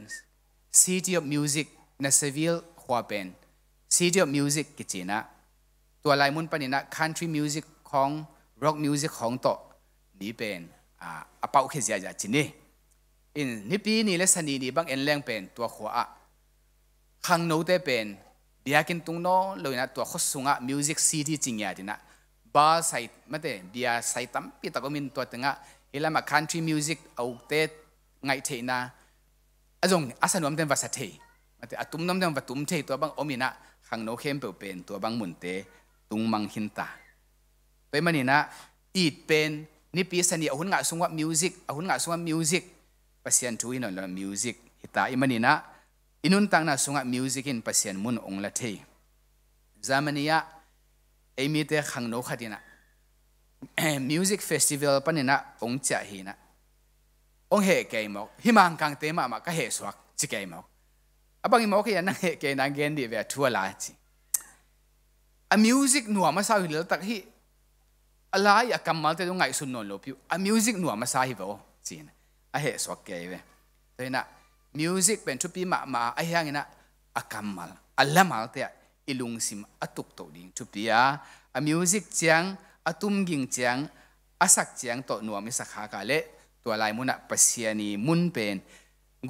City of Music นาซาวิลขวาเป็น City of Music กิจนะตัวลายมุนปนินะ Country Music ของ Rock Music ของโตนี่เป็นอาเป่าเขยาจินนี่อินนี่ปีนี้และสนีนี่บางเอ็นแรงเป็นตัวขวาข้างโน้ตเป็นเบียกินตุงโน่เลยนะตัวข้อสุงะ Music City จริงอย่างดีนะบาร์ไซต์ไม่ได้เบียร์ไซต์ตั้มปีตะก็มีตัวตึงะเฮลามา Country Music เอาเตะไงเทนะอาจงอาสนวมเต็มวัสเทมาแต่ตุ้มน้ำเต็มวัตุ้มเทตัวบางอมินะข้างโน้ตเข้มเป็นตัวบางมุนเตตุงมังหินตาไปมันนี่นะอีดเป็นนี่ปีสนีเอาหุ่นงะสงว่ามิวสิกเอาหุ่นงะสงว่ามิวสิกภาษาทุยนั่นแหละมิวสิกฮิตาอิมันนี่นะอินุนตังนะสงว่ามิวสิกินภาษามุนองละเทจามันนี่ไอมีแต่ข้างโน้ตขัดนะมิวสิกเฟสติวัลปนี่นะองจ่าฮีนะองเหเกยมอกฮิมังกังเตมาก็เหสวักจิเกยมอกบางอีมอกยันนั่งเหเกยนั่งเกนดีเวทัวลาจิมิวสิกหนัวมาสาวหิลตักฮีอะไรกำมัลแต่ตรงไงสุนนนโลพิวมิวสิกหนัวมาสาวหิบจีนเหสวักเกยเวแต่นะมิวสิกเป็นชุดปีมาอย่างนี้นะกำมัลละมัลแต่อิลุงซิมตุกโตดิ้งชุดปีมิวสิกเจียงตุ้มกิงเจียงสักเจียงโตหนัวมิสักหากาเลตัวลายมุนปัสยานีมุนเป็น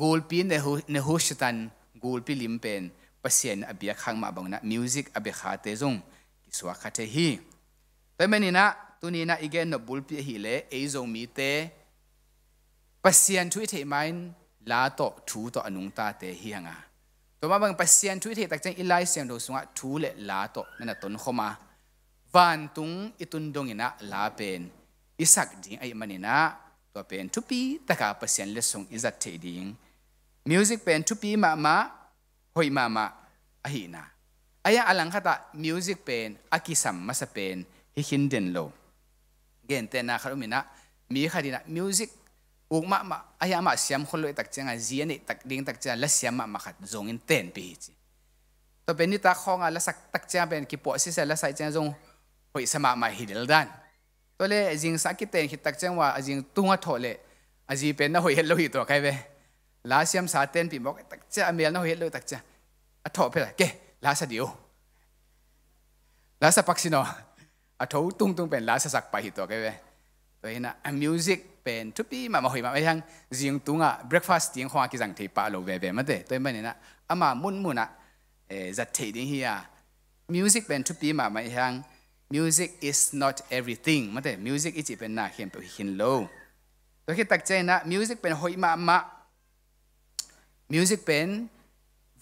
กูลปีเนหูชตันกูลปีลิมเป็นปัสยานอเบียขังมาบังนะมิวสิกอเบียขาเตจงกิสวาคาเทฮีแต่เมื่อนี้นะตัวนี้นะอีกนบุลปีฮีเลเอโซมีเตปัสยานช่วยเทมันลาโตทูโตอนุงตาเตฮีงาตัวมาบังปัสยานช่วยเทตักจังอิไลเซียนโดสุงะทูเลลาโตนั่นน่ะต้นเข้ามาวันตุงอิตุนดงอินะลาเป็นอิสักดิ้งไอมันนี่นะตัวเป็นทุปีตะกาปัสยันเลสงอิจัดเทดิ้งมิวสิกเป็นทุปีมาหอยมาอหินะไอ้ยังอลังคตะมิวสิกเป็นอากิสัมมาสเป็นฮิคินเดนโลเกนเตนะคารุมินะมีคดีนะมิวสิกอุกมาไอ้ยังมาเสียมคนเลยตักจังไงเจียนี่ตักดิ้งตักจังและเสียมมาขัดจงอินเตนปีจีตัวเป็นนิตาของและสักตักจังเป็นกิปวสิเซและใส่จังจงหอยสมามาฮิเดลดันตัวเล่จิงสักกิเตนคิดตักจังว่าจิงตุงะโถเล่จิเป็นน่าหอยเฮลโลหิตัวใครเว้ลาเสียมสาเตนปีบอกตักจังเมียน่าหอยเฮลโลตักจังโถเปล่าเกลาสเดียวลาสปักซิโนโถตุงเป็นลาสสักไปตัวใครเว้ตัวนี้นะมิวสิกเป็นทุกปีมาหอยมาไม่ยังจิงตุงะเบรคฟาสต์จิงขวากิจังเทปะโลเวมาเตตัวนี้นะมามุนนะจัดเทดิ้งเฮียมิวสิกเป็นทุกปีมาไม่ยัง music is not everything มาแต่ music อีจิเป็นน่าเขียนไปหินโลตัวที่ตักใจนะ music เป็นหอยมา music เป็น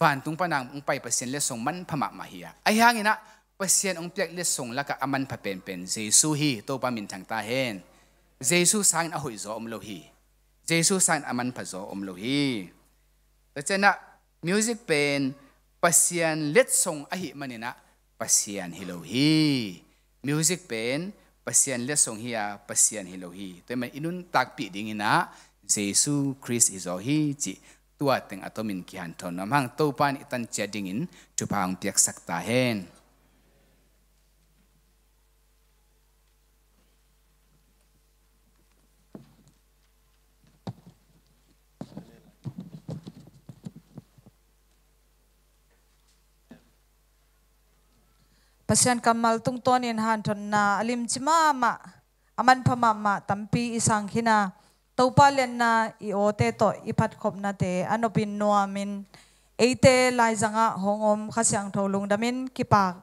วันตุงปนังองไปเปอร์เซ็นต์เลสส่งมันพม่ามาเฮียไอ้ยังงี้นะเปอร์เซ็นต์องเปียกเลสส่งแล้วก็อามันพเป็นเจสูฮีตัวปามินทางตาเห็นเจสูสานอหอยโซอมโลฮีเจสูสานอามันพะโซอมโลฮีแต่เจนะ music เป็นเปอร์เซ็นต์เลสส่งอหิมันนี่นะเปอร์เซ็นต์ฮิโลฮีมิวสิกเป็นปัสยันเลสงเฮียปัสยันฮิโลฮีแต่มันอินุนตักปีดิ้งนะเยซูคริสต์อิโซฮีจิตัวเต็งอัตมินกิฮันทอนน้ำหังตัวปานอิตันเจดิ้งินจุพังเปียกสักตาเฮน Pasyan kamal tung tonin han ton na alim chimama aman phamama tampi isang hina tawpalen na iote to iphatkhop na te anopin nuamin eite laizanga hongom khasyang tholung damin kipak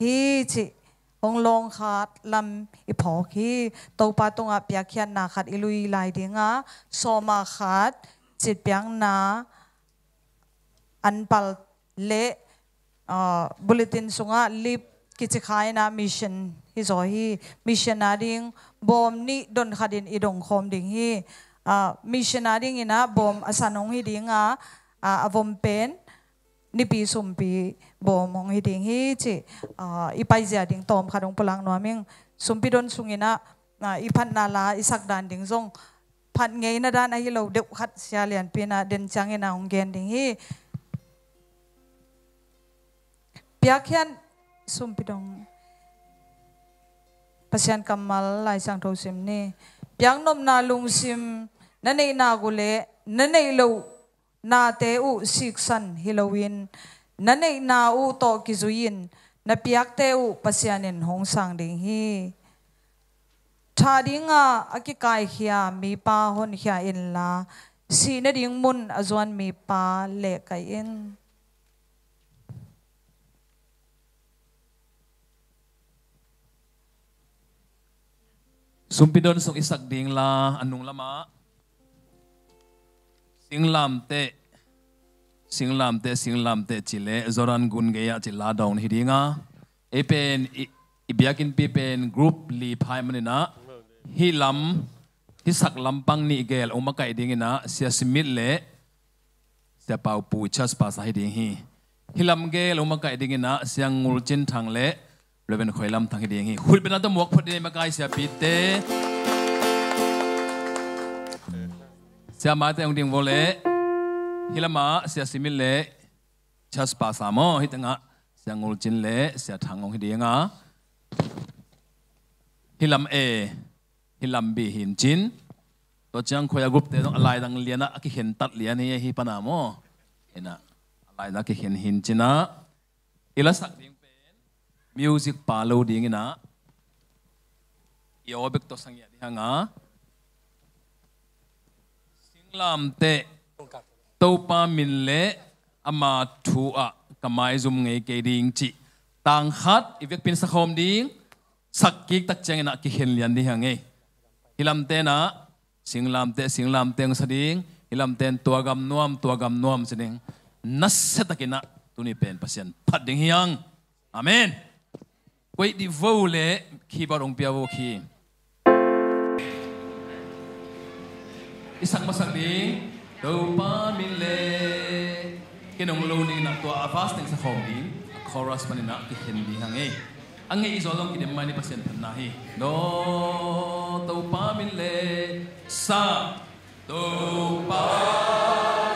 hi chi honglong khat lam iphok hi tawpa tunga piakhianna khat ilui lai dinga soma khat chitpiangna anpal le bulletin sunga lip kichikhaina mission hizohi missionaring bom ni don khadin idong khom ding hi missionaring ina bom asanong hi dinga avom pen nipi sumpi bom hong hi ding hi chi ipaizia ding tom khadong pulang noming sumpi don sungina iphatna la isak dan ding zong พัดเงยนาด้านไอ้เราเด็กขัดเสียเลียนปีน่ะเดินจังเงินองเกนดิ่งฮีเปียกยันสุ่มปิดงปัศยันกำมัลไลสังทศิมนี่เปียงนมนาลุงซิมนั่นเองนากุเลนั่นเองเรานาเตอุสิกสันฮิโลวินนั่นเองนาอุโตกิจุยินนับเปียกเตอุปัศยันินหงสังดิ่งฮีชาดิงาอกิกายเขียมีปาหนเขียอินลาสีนดิ่งมุนอจวนมีปาเล็กไกอินสุมพิดอนส่งอิสักดิ่งลาอันนุงละมาสิงลามเตจิเลจอรันกุนเกียจิลาดาวน์ฮิดิงาเอเป็นอิบยากินปีเป็นกรุ๊ปลีพายมันนะฮิลัมฮิสักลำปังนี่เกลอมาไกดิ่งนะเสียสมิดเล่เสียเป่าปูชัสภาษาฮิดิงฮิลัมเกลอมาไกดิ่งนะเสียงงูจินทางเล่เราเป็นคอยลำทางฮิดิงฮีคุณเป็นนักตมวกพอดีมาไกเสียปีเตเสียมาแต่องดิ่งโวเล่ฮิลามาเสียสิมิลเล่ชัสภาษาโมฮิตังะเสียงงูจินเล่เสียทางองฮิดิงะฮิลัมฮิลัมบีหินจินตัวจังคอยกรุ๊ปเตต้องอะไรดังเลียนะกิเห็นตัดเลียนี่ฮิปนามอเห็นนะอะไรดังกิเห็นหินจินะอิลสักดิ่งเป็นมิวสิกปาโลดิ่งนะอีโอเบกตัวสังเกตที่หางะสิงลามเตตัวปามินเล่อามาทัวกำไมซุมเงยเกดิ่งจิต่างฮัดอีเวกเป็นสักคมดิ่งสักกิกตักเจงนะกิเห็นเลียนที่หางเงยฮิลัมเตนะสิงลามเตงสดิ่งฮิลัมเตนตัวกำนวมสดิ่งนัสเซตกินะตุนี่เป็นปัศยันพัดดิ่งฮิยังอาเมนกุยดิวูเล่ขีบารงเปียโวขีอิสักมาสักดิ่งตัวปามิเลกินองโลนี่นะตัวอาฟาสติงสักคอมดิ่งคอรัสมันนะกิเห็นดิ่งหางเงยang ngay isolong kita mani pasien penahi do tau pamile sa tau pamile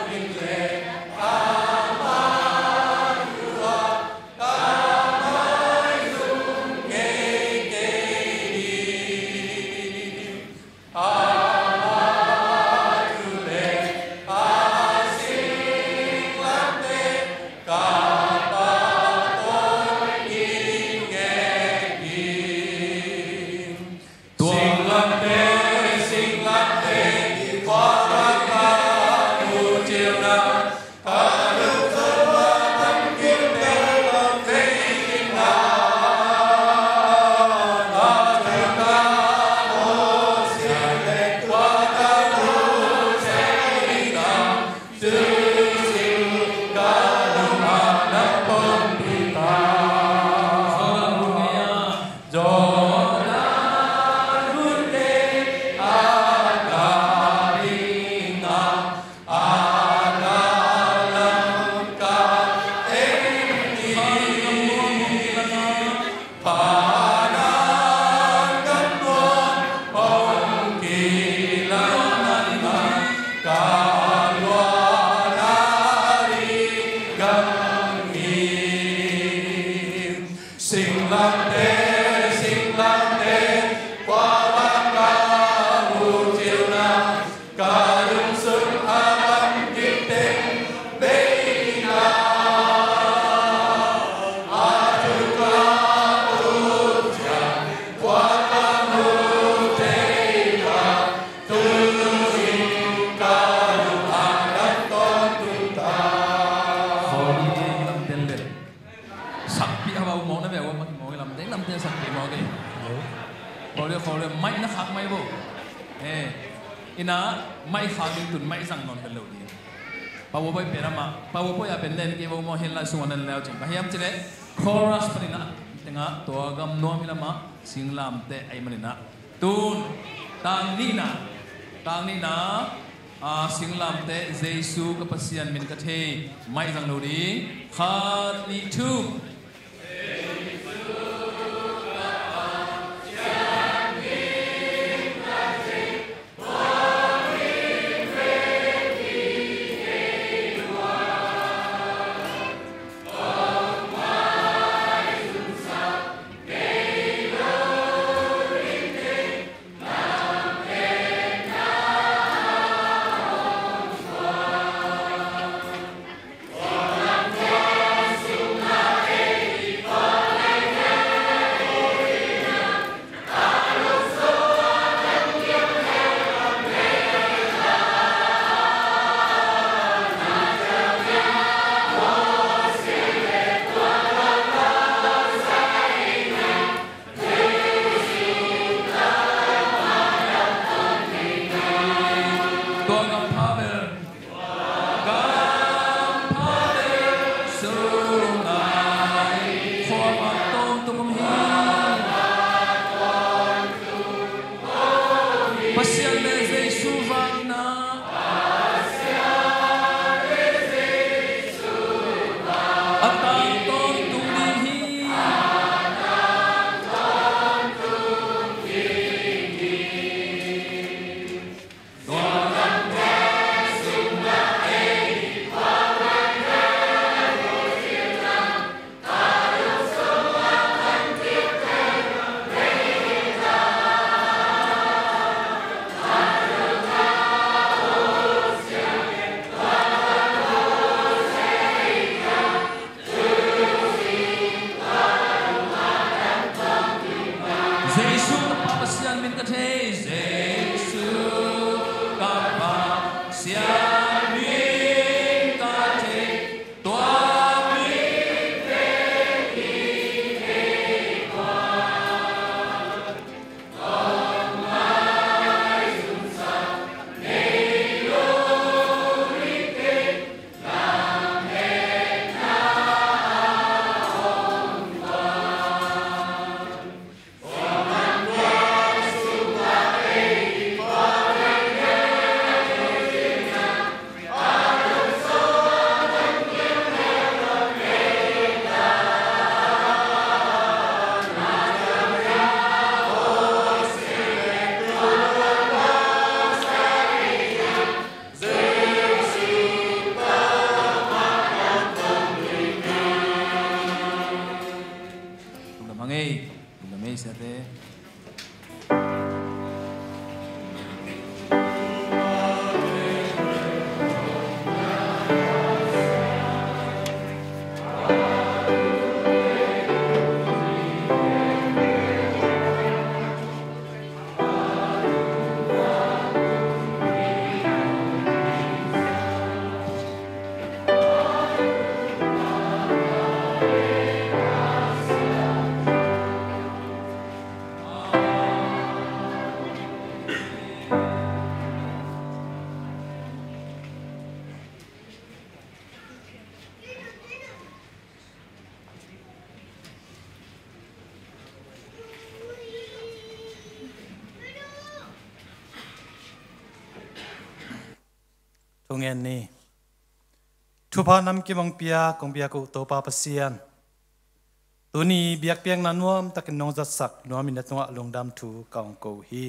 ina mai khagin tun mai sang non kan lo di pawo boy perama pawo boy apen len ke mo hela suanan lao ching bahiam chile chorus panina tenga to gam no milama singlam te ai manina tun tang nina a singlam te jesu ka pasian min ka the mai sang lo di khat ni tu thung en ni thu pa nam ki bang pia kong pia ku to pa pasian tuni biak piang na nuam takin nong zat sak nuam in tunga lungdam thu kaung ko hi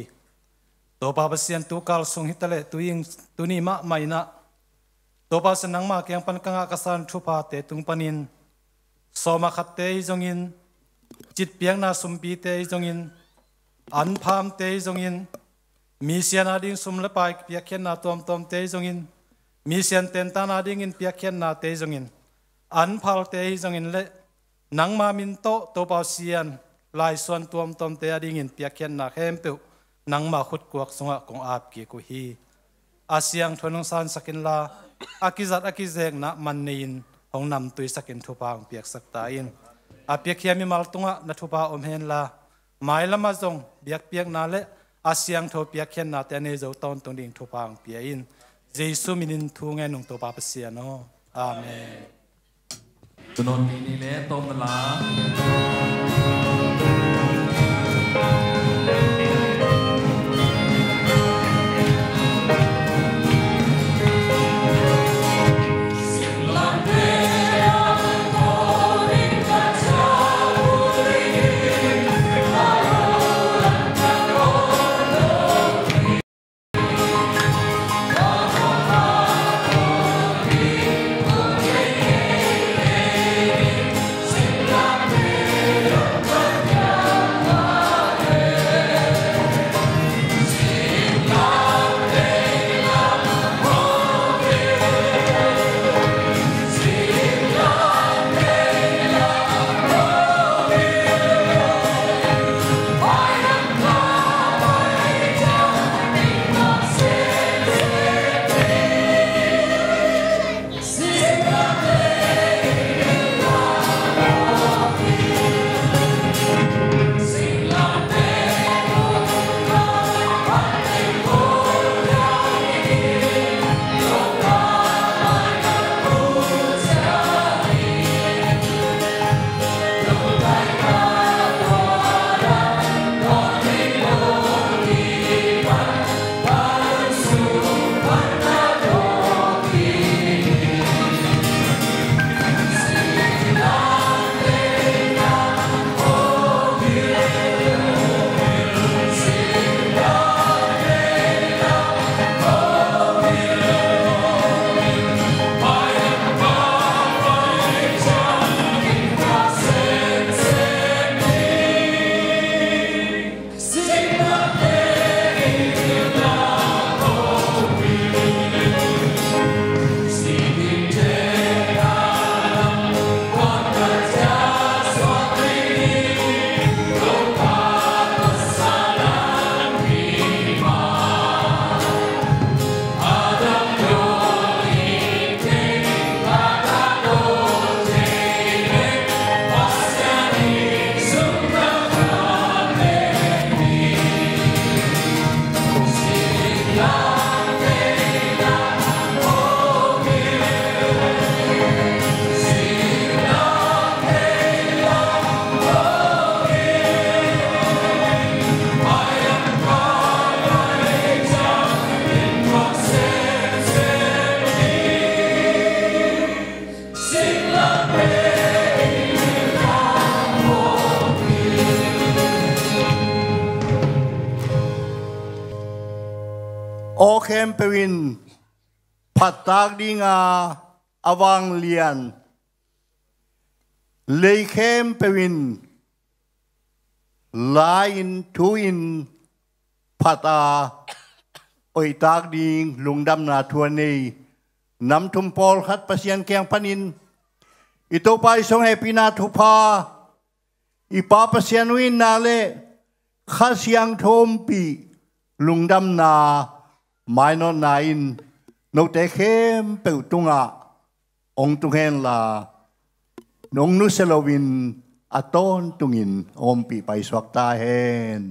to pa pasian tu kal sung hitale tuing tuni ma maina to pa sanang ma kyang pan kanga kasan thu pa te tung panin soma khatte jongin chit piang na sumpi te jongin an pham te jongin mi sian ading sum le pai piakhen na tom tom te jongin mi sian ten ta na ding in piakhen na te jongin an phal te jongin le nang ma min to pa sian lai suan tom tom te ading in piakhen na hem pe nang ma khut kuak sunga kong ap ki ku hi asyang thonong san sakin la akizat akizek na man nein hong nam tui sakin thupang piak sak ta in apiak hiami mal tunga na thupa om hen la mai lama zong biak piak na le asyang tho piak khen na te ne zo ton tung ding thupang pia in jesu minin thu nge nong to pa pasia no amen tunon ni le tom la Tokhom pewin phatak dinga vanglian leikem pewin lain tuin phata oitak ding lungdam na thuani nam thum pol khat pasian kyang panin ito pa isong happy na thupa ipa pasian win na le khasyang thom pi lungdam na mai no nain no te khem pe tunga ong tung hen la nong nu selovin aton tungin om pi pai swak ta hen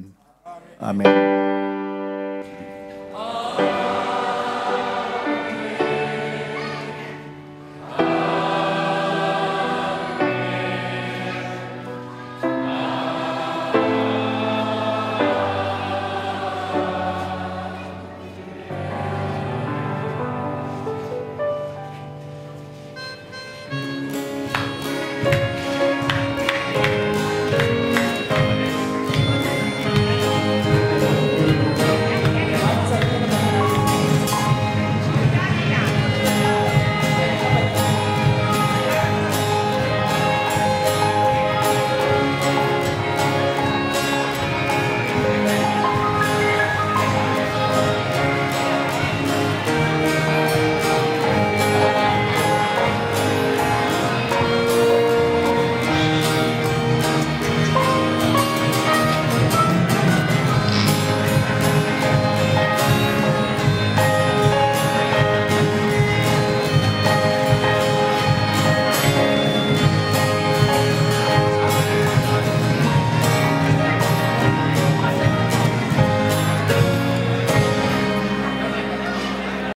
amen.